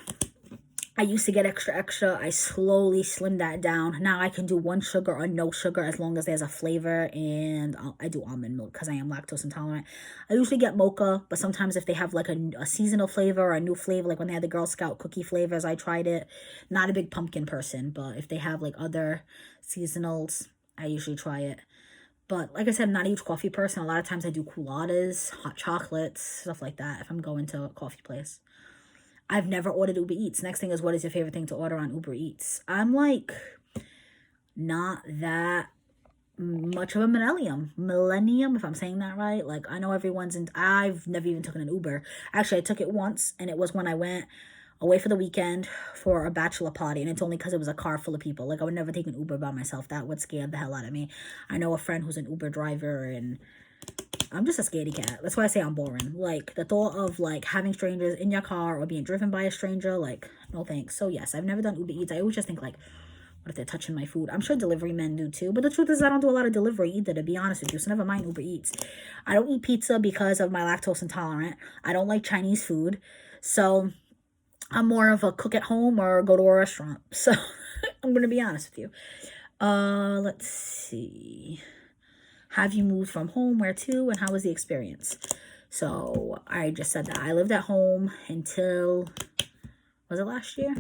I used to get extra. I slowly slimmed that down. Now I can do 1 sugar or no sugar as long as there's a flavor, and I do almond milk because I am lactose intolerant. I usually get mocha, but sometimes if they have like a seasonal flavor or a new flavor, like when they had the Girl Scout cookie flavors, I tried it. Not a big pumpkin person, but if they have like other seasonals, I usually try it. But like I said, I'm not a huge coffee person. A lot of times I do culottes, hot chocolates, stuff like that if I'm going to a coffee place. I've never ordered Uber Eats. Next thing is, what is your favorite thing to order on Uber Eats? I'm like not that much of a millennium, if I'm saying that right. Like, I know I've never even taken an Uber. Actually, I took it once, and it was when I went away for the weekend for a bachelor party, and it's only because it was a car full of people. Like, I would never take an Uber by myself. That would scare the hell out of me. I know a friend who's an Uber driver, and I'm just a scaredy cat. That's why I say I'm boring. Like, the thought of, like, having strangers in your car or being driven by a stranger, like, no thanks. So, yes, I've never done Uber Eats. I always just think, like, what if they're touching my food? I'm sure delivery men do, too. But the truth is, I don't do a lot of delivery either, to be honest with you. So, never mind Uber Eats. I don't eat pizza because of my lactose intolerant. I don't like Chinese food. So, I'm more of a cook at home or go to a restaurant. So, I'm going to be honest with you. Let's see. Have you moved from home? Where to? And how was the experience? So I just said that I lived at home until, was it last year?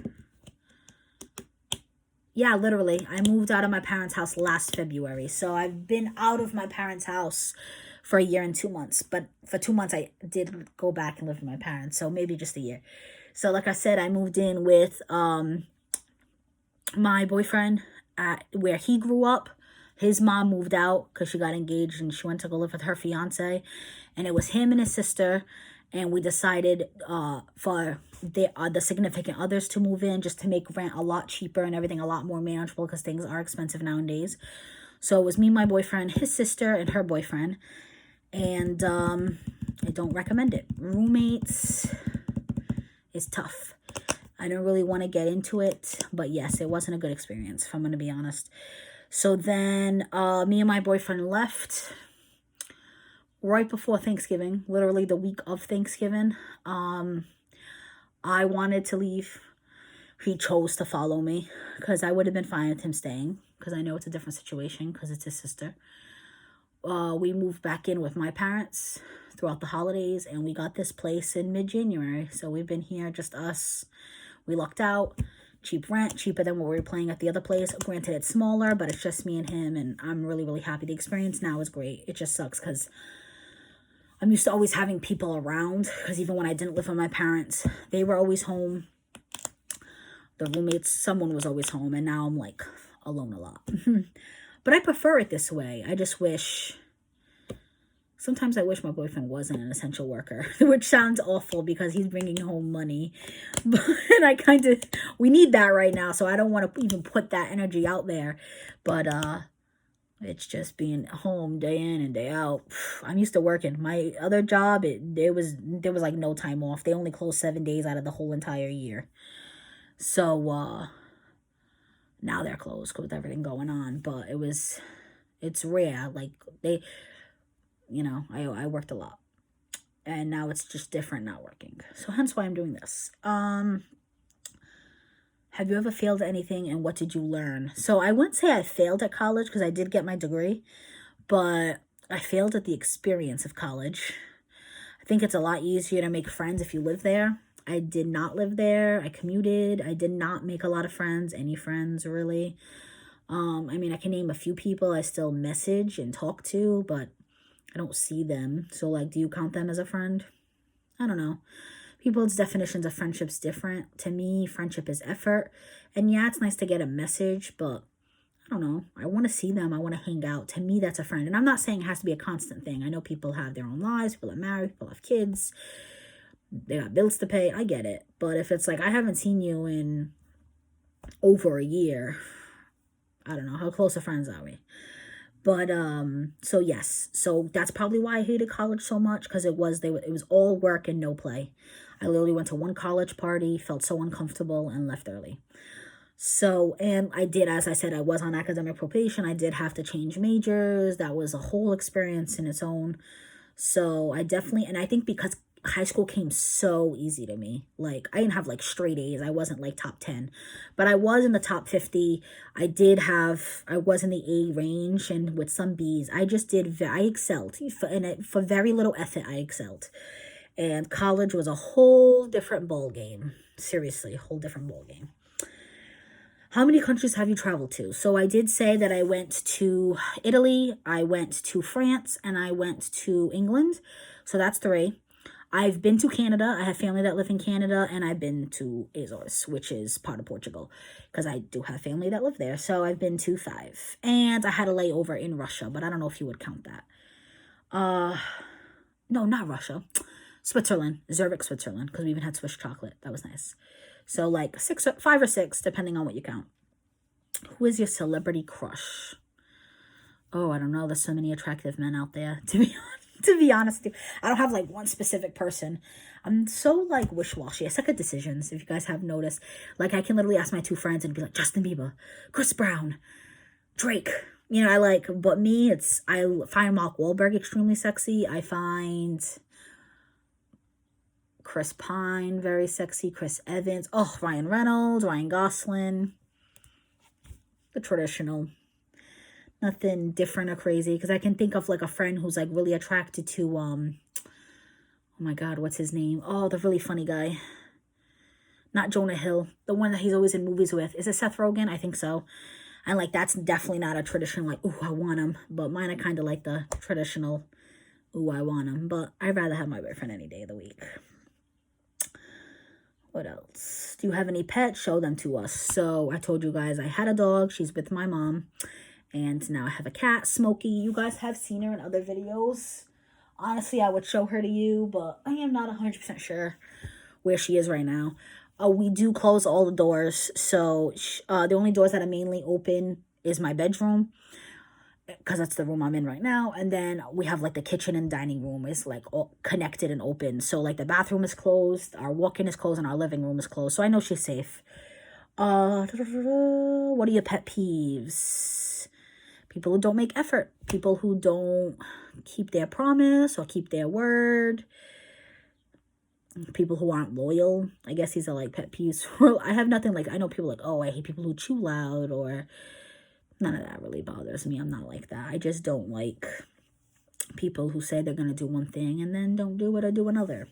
Yeah, literally. I moved out of my parents' house last February. So I've been out of my parents' house for a year and 2 months. But for 2 months, I did go back and live with my parents. So maybe just a year. So like I said, I moved in with my boyfriend at where he grew up. His mom moved out because she got engaged and she went to go live with her fiance. And it was him and his sister. And we decided for the significant others to move in just to make rent a lot cheaper and everything a lot more manageable because things are expensive nowadays. So it was me, my boyfriend, his sister, and her boyfriend. And I don't recommend it. Roommates is tough. I don't really want to get into it. But yes, it wasn't a good experience, if I'm going to be honest. So then me and my boyfriend left right before Thanksgiving, literally the week of Thanksgiving. I wanted to leave. he chose to follow me, because I would have been fine with him staying, because I know it's a different situation because it's his sister. We moved back in with my parents throughout the holidays, and we got this place in mid-January. So we've been here, just us. We lucked out. Cheap rent, cheaper than what we were paying at the other place. Granted, it's smaller, but it's just me and him, and I'm really, really happy. The experience now is great. It just sucks because I'm used to always having people around, because even when I didn't live with my parents, they were always home. The roommates, someone was always home, and now I'm like alone a lot. But I prefer it this way. I just wish, sometimes I wish my boyfriend wasn't an essential worker, which sounds awful because he's bringing home money. But we need that right now, so I don't want to even put that energy out there. But it's just being home day in and day out. I'm used to working. My other job, there was like no time off. They only closed 7 days out of the whole entire year. So now they're closed with everything going on. But it's rare. Like I worked a lot. And now it's just different not working. So hence why I'm doing this. Have you ever failed at anything, and what did you learn? So I wouldn't say I failed at college, because I did get my degree, but I failed at the experience of college. I think it's a lot easier to make friends if you live there. I did not live there. I commuted. I did not make a lot of friends, any friends really. I mean, I can name a few people I still message and talk to, but I don't see them. So like, do you count them as a friend? I don't know. People's definitions of friendship's different. To me, friendship is effort. And yeah, it's nice to get a message, but I don't know. I want to see them. I want to hang out. To me, that's a friend. And I'm not saying it has to be a constant thing. I know people have their own lives. People are married. People have kids. They got bills to pay. I get it. But if it's like, I haven't seen you in over a year, I don't know. How close of friends are we? But, so yes. So that's probably why I hated college so much, because it was all work and no play. I literally went to one college party, felt so uncomfortable, and left early. So, and I did, as I said, I was on academic probation. I did have to change majors. That was a whole experience in its own. So I definitely, and I think because high school came so easy to me. Like, I didn't have like straight A's. I wasn't like top 10, but I was in the top 50. I was in the A range, and with some B's. I excelled. For very little effort, I excelled. And college was a whole different ball game. Seriously, a whole different ball game. How many countries have you traveled to? So I did say that I went to Italy, I went to France, and I went to England. So that's 3. I've been to Canada. I have family that live in Canada, and I've been to Azores, which is part of Portugal, because I do have family that live there. So I've been to 5. And I had a layover in Russia, but I don't know if you would count that. No, not Russia. Switzerland, Zurich, Switzerland, because we even had Swiss chocolate. That was nice. So like 5 or 6, depending on what you count. Who is your celebrity crush? Oh, I don't know. There's so many attractive men out there, to be honest with you. I don't have like one specific person. I'm so like wishy-washy. I suck at decisions, if you guys have noticed. Like, I can literally ask my 2 friends and be like, Justin Bieber, Chris Brown, Drake. But me, I find Mark Wahlberg extremely sexy. I find Chris Pine very sexy. Chris Evans. Oh, Ryan Reynolds, Ryan Gosling. The traditional. Nothing different or crazy, because I can think of like a friend who's like really attracted to oh my god, what's his name? Oh, the really funny guy. Not Jonah Hill, the one that he's always in movies with. Is it Seth Rogen? I think so. And like, that's definitely not a traditional like, ooh, I want him. But mine are kind of like the traditional, ooh, I want him. But I'd rather have my boyfriend any day of the week. What else? Do you have any pets? Show them to us. So I told you guys I had a dog. She's with my mom. And now I have a cat, Smokey. You guys have seen her in other videos. Honestly, I would show her to you, but I am not 100% sure where she is right now. We do close all the doors. So the only doors that are mainly open is my bedroom, because that's the room I'm in right now. And then we have like the kitchen and dining room is like all connected and open. So like the bathroom is closed, our walk-in is closed, and our living room is closed. So I know she's safe. What are your pet peeves? People who don't make effort. People who don't keep their promise or keep their word. People who aren't loyal. I guess these are like pet peeves. I have nothing like, I know people like, oh, I hate people who chew loud, or none of that really bothers me. I'm not like that. I just don't like people who say they're going to do one thing and then don't do it or do another.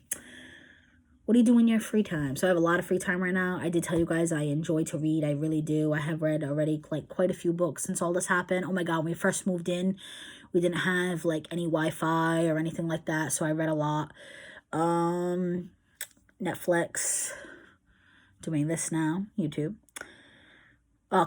What do you do in your free time? So I have a lot of free time right now. I did tell you guys I enjoy to read. I really do. I have read already like quite a few books since all this happened. Oh my God, when we first moved in, we didn't have like any Wi-Fi or anything like that. So I read a lot. Netflix, doing this now, YouTube.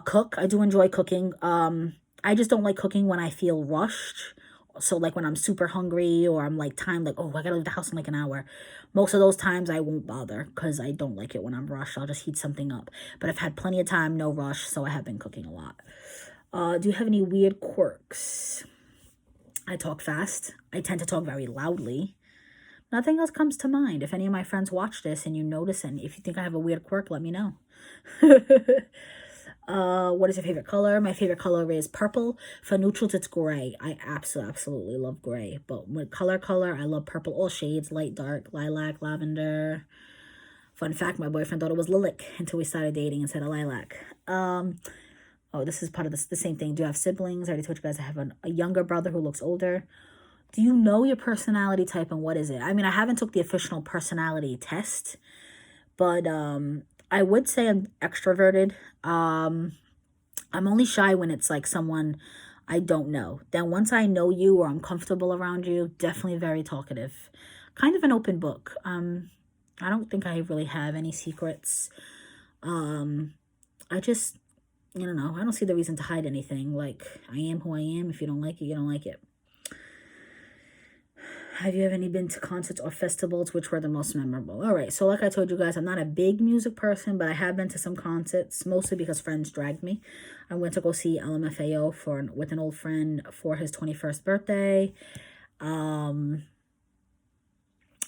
Cook. I do enjoy cooking. I just don't like cooking when I feel rushed. So like when I'm super hungry or I'm like time like, oh, I gotta leave the house in like an hour. Most of those times I won't bother because I don't like it when I'm rushed. I'll just heat something up. But I've had plenty of time, no rush, so I have been cooking a lot. Do you have any weird quirks? I talk fast. I tend to talk very loudly. Nothing else comes to mind. If any of my friends watch this and you notice, and if you think I have a weird quirk, let me know. What is your favorite color? My favorite color is purple. For neutrals, it's gray. I absolutely love gray. But with color, I love purple. All shades, light, dark, lilac, lavender. Fun fact, my boyfriend thought it was lilac until we started dating instead of lilac. Oh, this is part of the same thing. Do you have siblings? I already told you guys I have a younger brother who looks older. Do you know your personality type and what is it? I mean, I haven't took the official personality test, but I would say I'm extroverted. I'm only shy when it's like someone I don't know. Then once I know you or I'm comfortable around you, definitely very talkative. Kind of an open book. I don't think I really have any secrets. I just, I don't know. I don't see the reason to hide anything. Like, I am who I am. If you don't like it, you don't like it. Have you ever been to concerts or festivals? Which were the most memorable? All right. So like I told you guys, I'm not a big music person, but I have been to some concerts, mostly because friends dragged me. I went to go see LMFAO with an old friend for his 21st birthday.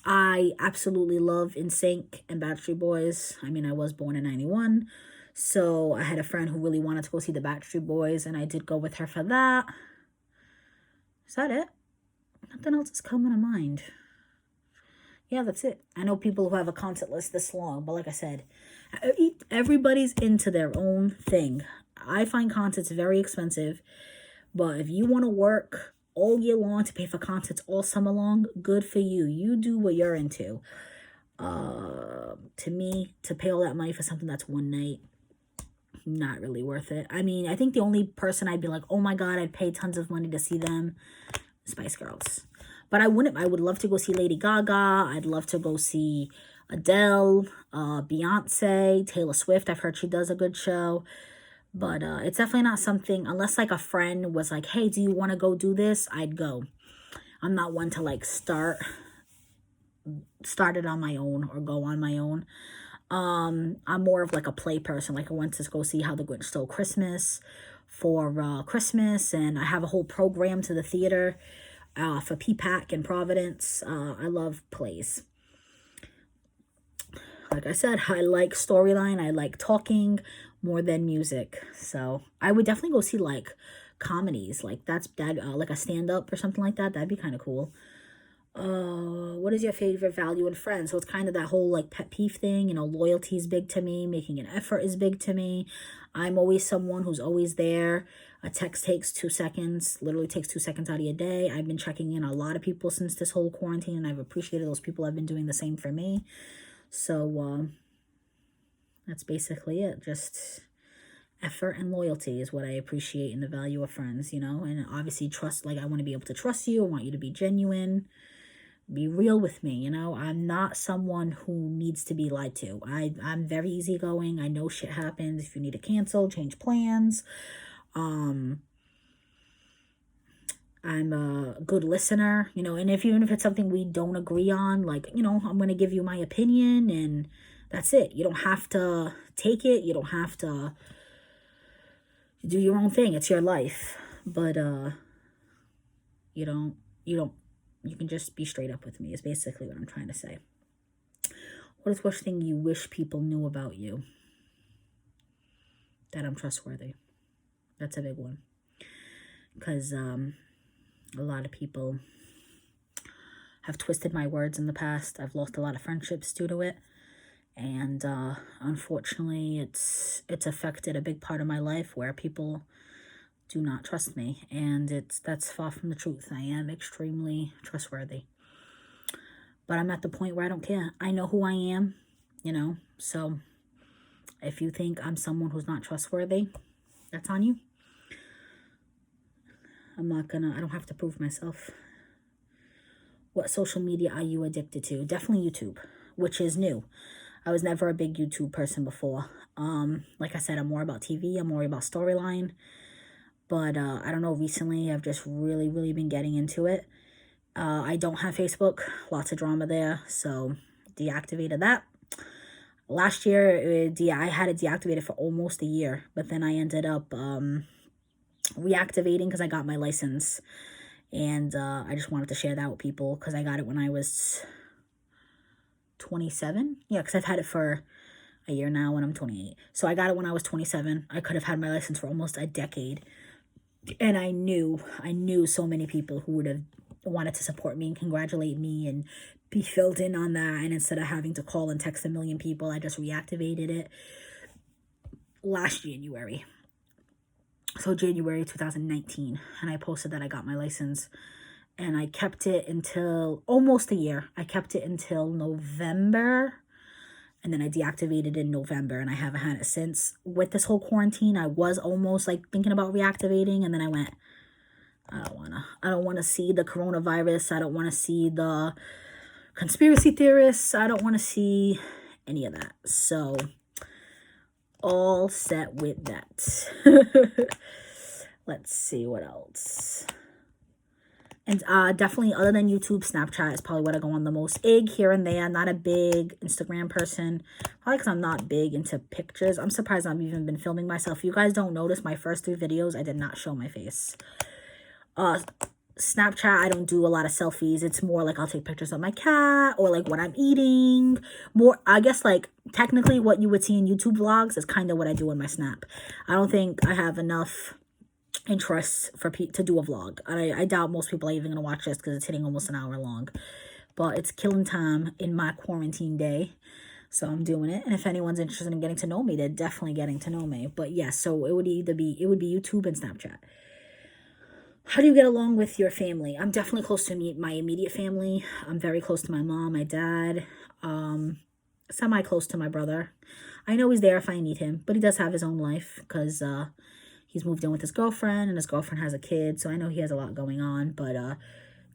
I absolutely love NSYNC and Backstreet Boys. I mean, I was born in 91. So I had a friend who really wanted to go see the Backstreet Boys, and I did go with her for that. Is that it? Nothing else is coming to mind. Yeah, that's it. I know people who have a concert list this long, but like I said, everybody's into their own thing. I find concerts very expensive, but if you want to work all year long to pay for concerts all summer long, good for you. You do what you're into. To me, to pay all that money for something that's one night, not really worth it. I mean, I think the only person I'd be like, oh my God, I'd pay tons of money to see them, Spice Girls. But I would love to go see Lady Gaga. I'd love to go see Adele, Beyonce, Taylor Swift. I've heard she does a good show. But it's definitely not something, unless like a friend was like, hey, do you want to go do this? I'd go. I'm not one to like start it on my own or go on my own. I'm more of like a play person. Like I went to go see How the Grinch Stole Christmas for Christmas, and I have a whole program to the theater for PPAC in Providence. I love plays. Like I said, I like storyline. I like talking more than music. So I would definitely go see like comedies, like like a stand-up or something like that. That'd be kind of cool. What is your favorite value in friends? So it's kind of that whole like pet peeve thing. Loyalty is big to me. Making an effort is big to me. I'm always someone who's always there. A text takes 2 seconds, literally takes 2 seconds out of your day. I've been checking in a lot of people since this whole quarantine, and I've appreciated those people have been doing the same for me. So that's basically it. Just effort and loyalty is what I appreciate in the value of friends, and obviously trust. Like I want to be able to trust you. I want you to be genuine. Be real with me, I'm not someone who needs to be lied to. I'm very easygoing. I know shit happens. If you need to cancel, change plans. I'm a good listener, and even if it's something we don't agree on, like, I'm going to give you my opinion and that's it. You don't have to take it. You don't have to do your own thing. It's your life. But, you can just be straight up with me is basically what I'm trying to say. What is one thing you wish people knew about you? That I'm trustworthy. That's a big one. Because a lot of people have twisted my words in the past. I've lost a lot of friendships due to it. And unfortunately, it's affected a big part of my life where people do not trust me. And that's far from the truth. I am extremely trustworthy. But I'm at the point where I don't care. I know who I am, you know. So if you think I'm someone who's not trustworthy, that's on you. I don't have to prove myself. What social media are you addicted to? Definitely YouTube, which is new. I was never a big YouTube person before. Like I said, I'm more about TV. I'm more about storyline. But I don't know, recently I've just really, really been getting into it. I don't have Facebook. Lots of drama there. So deactivated that. Last year, I had it deactivated for almost a year. But then I ended up reactivating because I got my license. And I just wanted to share that with people because I got it when I was 27. Yeah, because I've had it for a year now and I'm 28. So I got it when I was 27. I could have had my license for almost a decade. And I knew so many people who would have wanted to support me and congratulate me and be filled in on that. And instead of having to call and text a million people, I just reactivated it last January. So January 2019. And I posted that I got my license. And I kept it until almost a year. I kept it until November. And then I deactivated in November. And I haven't had it since. With this whole quarantine, I was almost like thinking about reactivating. And then I went, I don't wanna see the coronavirus. I don't wanna see the conspiracy theorists. I don't wanna see any of that. So all set with that. Let's see what else. And definitely, other than YouTube, Snapchat is probably what I go on the most. IG here and there. Not a big Instagram person. Probably because I'm not big into pictures. I'm surprised I've even been filming myself. If you guys don't notice, my first 3 videos, I did not show my face. Snapchat, I don't do a lot of selfies. It's more like I'll take pictures of my cat or like what I'm eating. More, I guess, like technically what you would see in YouTube vlogs is kind of what I do in my Snap. I don't think I have enough interest to do a vlog. I doubt most people are even going to watch this because it's hitting almost an hour long. But it's killing time in my quarantine day. So I'm doing it. And if anyone's interested in getting to know me, they're definitely getting to know me. But yes, so it would be YouTube and Snapchat. How do you get along with your family? I'm definitely close to my immediate family. I'm very close to my mom, my dad, semi-close to my brother. I know he's there if I need him, but he does have his own life because he's moved in with his girlfriend and his girlfriend has a kid. So I know he has a lot going on, but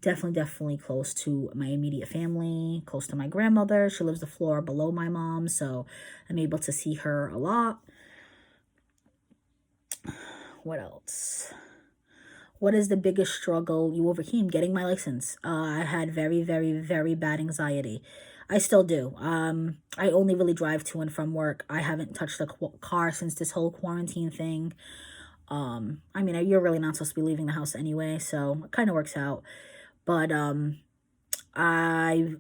definitely close to my immediate family, close to my grandmother. She lives the floor below my mom, so I'm able to see her a lot. What else? What is the biggest struggle you overcame? Getting my license. I had very, very, very bad anxiety. I still do. I only really drive to and from work. I haven't touched a car since this whole quarantine thing. I mean, you're really not supposed to be leaving the house anyway, so it kind of works out. But I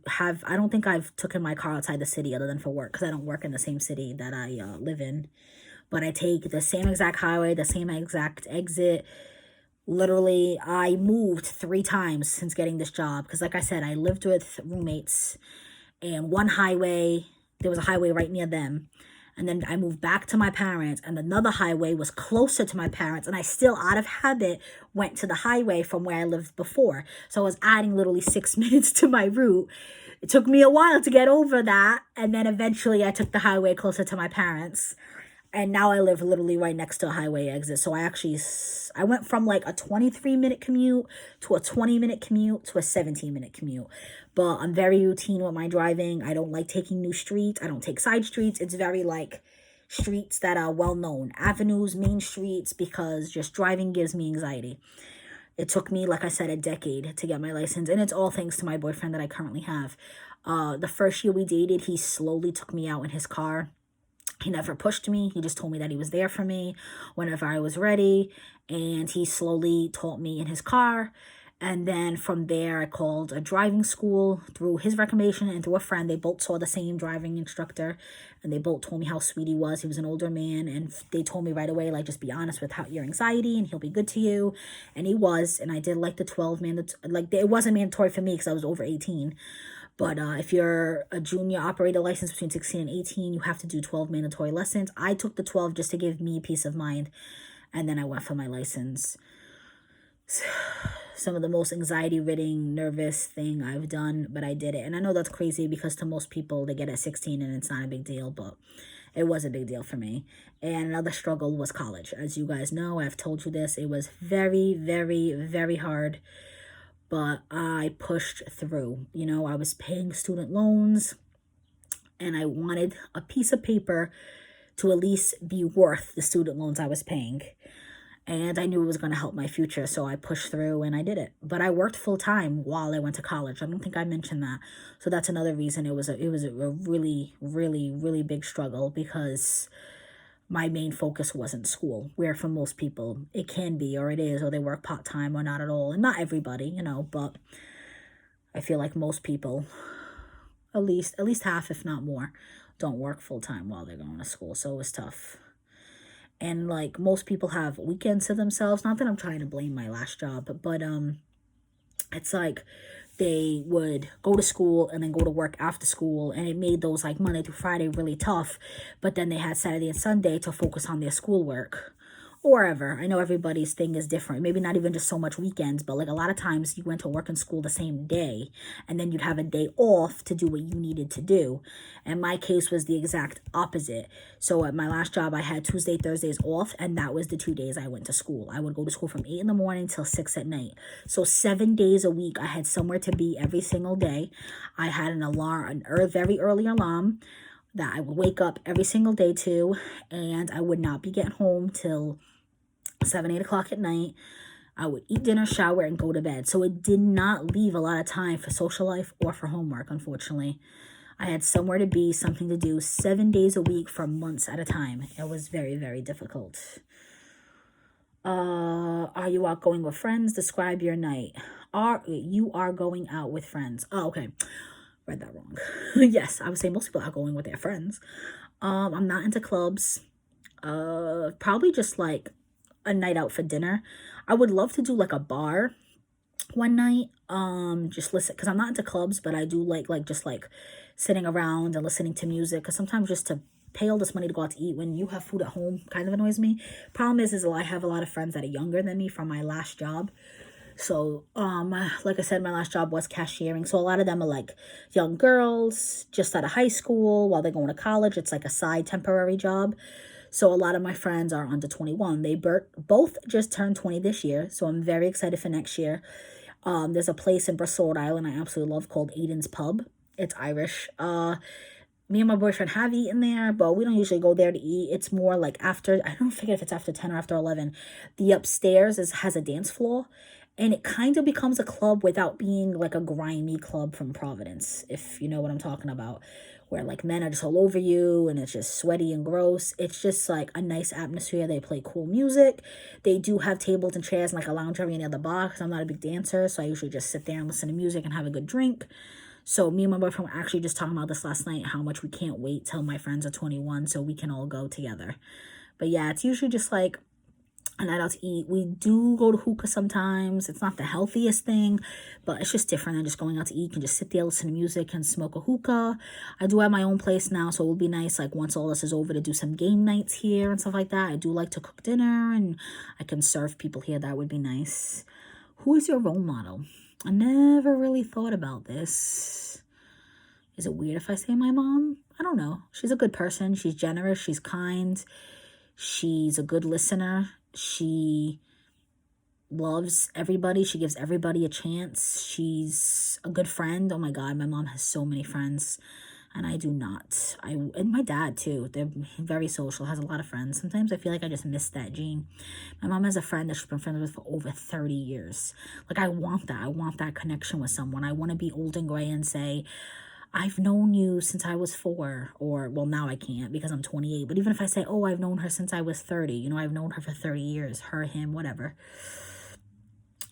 don't think I've taken my car outside the city other than for work because I don't work in the same city that I live in. But I take the same exact highway, the same exact exit. Literally, I moved 3 times since getting this job because, like I said, I lived with roommates, and one highway, there was a highway right near them. And then I moved back to my parents, and another highway was closer to my parents, and I still, out of habit, went to the highway from where I lived before. So I was adding literally 6 minutes to my route. It took me a while to get over that, and then eventually I took the highway closer to my parents. And now I live literally right next to a highway exit. So I went from like a 23-minute commute to a 20-minute commute to a 17-minute commute. But I'm very routine with my driving. I don't like taking new streets. I don't take side streets. It's very like streets that are well known. Avenues, main streets, because just driving gives me anxiety. It took me, like I said, a decade to get my license. And it's all thanks to my boyfriend that I currently have. The first year we dated, he slowly took me out in his car. He never pushed me. He just told me that he was there for me whenever I was ready. And he slowly taught me in his car. And then from there, I called a driving school through his recommendation and through a friend. They both saw the same driving instructor, and they both told me how sweet he was. He was an older man, and they told me right away, like, just be honest with how your anxiety, and he'll be good to you. And he was, and I did like the 12 mandatory. Like, it wasn't mandatory for me because I was over 18. But if you're a junior operator license between 16 and 18, you have to do 12 mandatory lessons. I took the 12 just to give me peace of mind, and then I went for my license. Some of the most anxiety-ridden, nervous thing I've done, but I did it. And I know that's crazy because to most people, they get at 16 and it's not a big deal, but it was a big deal for me. And another struggle was college. As you guys know, I've told you this. It was very, very, very hard, but I pushed through. You know, I was paying student loans, and I wanted a piece of paper to at least be worth the student loans I was paying. And I knew it was going to help my future, so I pushed through and I did it. But I worked full time while I went to college. I don't think I mentioned that. So that's another reason it was a really, really, really big struggle, because my main focus wasn't school, where for most people it can be, or it is, or they work part-time or not at all. And not everybody, you know, but I feel like most people, at least half, if not more, don't work full time while they're going to school. So it was tough. And like most people have weekends to themselves. Not that I'm trying to blame my last job, but it's like they would go to school and then go to work after school, and it made those like Monday through Friday really tough. But then they had Saturday and Sunday to focus on their schoolwork. Or ever. I know everybody's thing is different. Maybe not even just so much weekends, but like a lot of times you went to work and school the same day, and then you'd have a day off to do what you needed to do. And my case was the exact opposite. So at my last job, I had Tuesday, Thursdays off, and that was the 2 days I went to school. I would go to school from 8 in the morning till 6 at night. So 7 days a week, I had somewhere to be every single day. I had an alarm, very early alarm that I would wake up every single day to, and I would not be getting home till 7, 8 o'clock at night. I would eat dinner, shower, and go to bed. So it did not leave a lot of time for social life or for homework, unfortunately. I had somewhere to be, something to do 7 days a week for months at a time. It was very, very difficult. Are you out going with friends? Describe your night. You are going out with friends? Oh, okay. Read that wrong. Yes, I would say most people are going with their friends. I'm not into clubs. Probably just like a night out for dinner. I would love to do like a bar one night. Just listen, because I'm not into clubs, but I do like just like sitting around and listening to music. Because sometimes just to pay all this money to go out to eat when you have food at home kind of annoys me. Problem is I have a lot of friends that are younger than me from my last job. So, like I said, my last job was cashiering. So a lot of them are like young girls just out of high school while they're going to college. It's like a side temporary job. So a lot of my friends are under 21. They both just turned 20 this year. So I'm very excited for next year. There's a place in Bristol, Rhode Island I absolutely love called Aiden's Pub. It's Irish. Me and my boyfriend have eaten there, but we don't usually go there to eat. It's more like after, I don't forget if it's after 10 or after 11. The upstairs has a dance floor, and it kind of becomes a club without being like a grimy club from Providence, if you know what I'm talking about, where like men are just all over you and it's just sweaty and gross. It's just like a nice atmosphere. They play cool music. They do have tables and chairs and like a lounge area near the bar, because I'm not a big dancer, so I usually just sit there and listen to music and have a good drink. So me and my boyfriend were actually just talking about this last night, how much we can't wait till my friends are 21 so we can all go together. But yeah, it's usually just like a night out to eat. We do go to hookah sometimes. It's not the healthiest thing, but it's just different than just going out to eat. You can just sit there, listen to music, and smoke a hookah. I do have my own place now, so it would be nice, like once all this is over, to do some game nights here and stuff like that. I do like to cook dinner, and I can serve people here. That would be nice. Who is your role model? I never really thought about this. Is it weird if I say my mom? I don't know. She's a good person. She's generous. She's kind. She's a good listener. She loves everybody. She gives everybody a chance. She's a good friend. Oh my God, my mom has so many friends, and I do not. And my dad too. They're very social, has a lot of friends. Sometimes I feel like I just missed that gene. My mom has a friend that she's been friends with for over 30 years. Like, I want that. I want that connection with someone. I want to be old and gray and say, I've known you since I was 4, or, well, now I can't because I'm 28. But even if I say, oh, I've known her since I was 30, you know, I've known her for 30 years, her, him, whatever.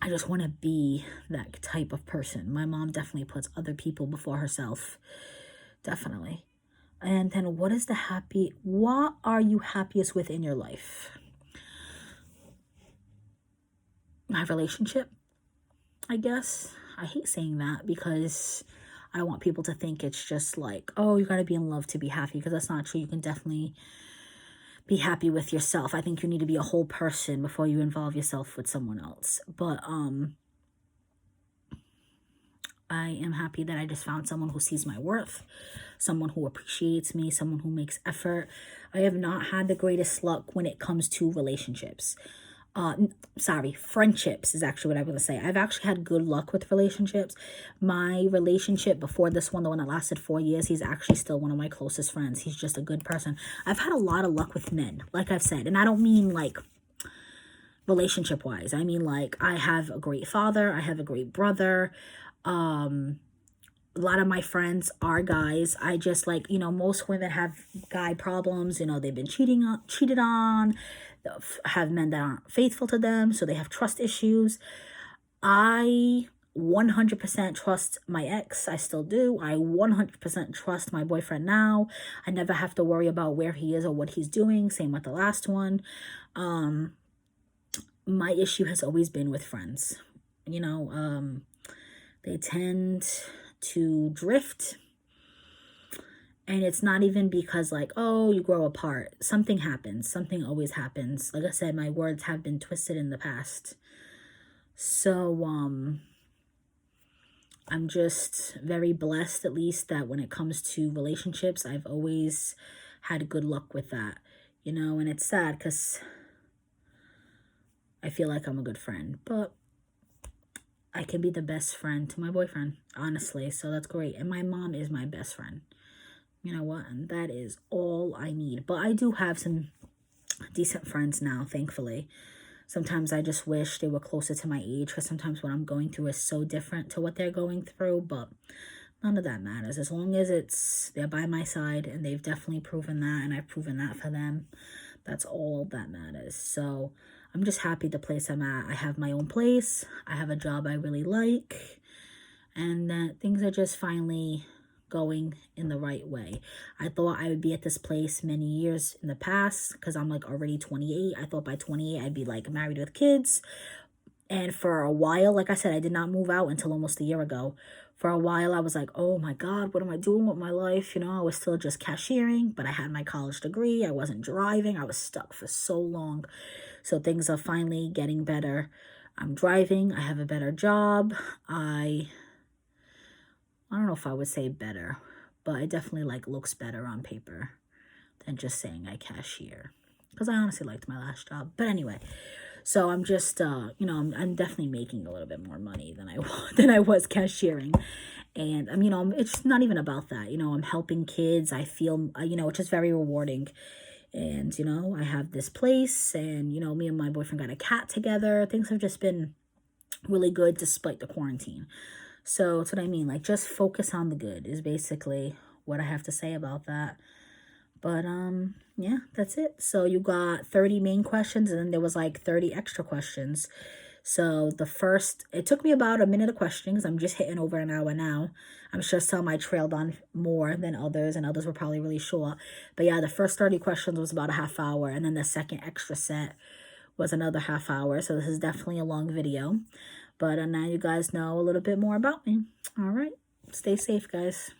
I just want to be that type of person. My mom definitely puts other people before herself. Definitely. And then what are you happiest with in your life? My relationship, I guess. I hate saying that because I don't want people to think it's just like, oh, you gotta be in love to be happy, because that's not true. You can definitely be happy with yourself. I think you need to be a whole person before you involve yourself with someone else. But I am happy that I just found someone who sees my worth, someone who appreciates me, someone who makes effort. I have not had the greatest luck when it comes to relationships. Friendships is actually what I was gonna say. I've actually had good luck with relationships. My relationship before this one, the one that lasted 4 years, he's actually still one of my closest friends. He's just a good person. I've had a lot of luck with men, like I've said, and I don't mean like relationship wise. I mean like I have a great father, I have a great brother. A lot of my friends are guys. I just like, most women have guy problems. They've been cheated on, have men that aren't faithful to them, so they have trust issues. I 100% trust my ex. I still do. I 100% trust my boyfriend now. I never have to worry about where he is or what he's doing. Same with the last one. My issue has always been with friends. They tend to drift, and it's not even because like, oh, you grow apart. Something happens. Something always happens. Like I said, my words have been twisted in the past. So I'm just very blessed, at least, that when it comes to relationships, I've always had good luck with that. And it's sad because I feel like I'm a good friend, but I can be the best friend to my boyfriend, honestly. So that's great. And my mom is my best friend. You know what? And that is all I need. But I do have some decent friends now, thankfully. Sometimes I just wish they were closer to my age, because sometimes what I'm going through is so different to what they're going through. But none of that matters. As long as they're by my side, and they've definitely proven that, and I've proven that for them. That's all that matters. So I'm just happy the place I'm at. I have my own place. I have a job I really like. And that things are just finally going in the right way. I thought I would be at this place many years in the past, because I'm like already 28. I thought by 28 I'd be like married with kids. And for a while, like I said, I did not move out until almost a year ago. For a while, I was like, oh my God, what am I doing with my life? I was still just cashiering, but I had my college degree. I wasn't driving. I was stuck for so long. So things are finally getting better. I'm driving. I have a better job. I don't know if I would say better, but it definitely like looks better on paper than just saying I cashier, because I honestly liked my last job. But anyway, so I'm just I'm definitely making a little bit more money than I was cashiering. And it's not even about that. I'm helping kids. I feel it's just very rewarding. And I have this place, and me and my boyfriend got a cat together. Things have just been really good despite the quarantine. So that's what I mean. Like, just focus on the good is basically what I have to say about that. But yeah, that's it. So you got 30 main questions, and then there was like 30 extra questions. So it took me about a minute of questioning, because I'm just hitting over an hour now. I'm sure some I trailed on more than others, and others were probably really short. But yeah, the first 30 questions was about a half hour, and then the second extra set was another half hour. So this is definitely a long video. But now you guys know a little bit more about me. All right. Stay safe, guys.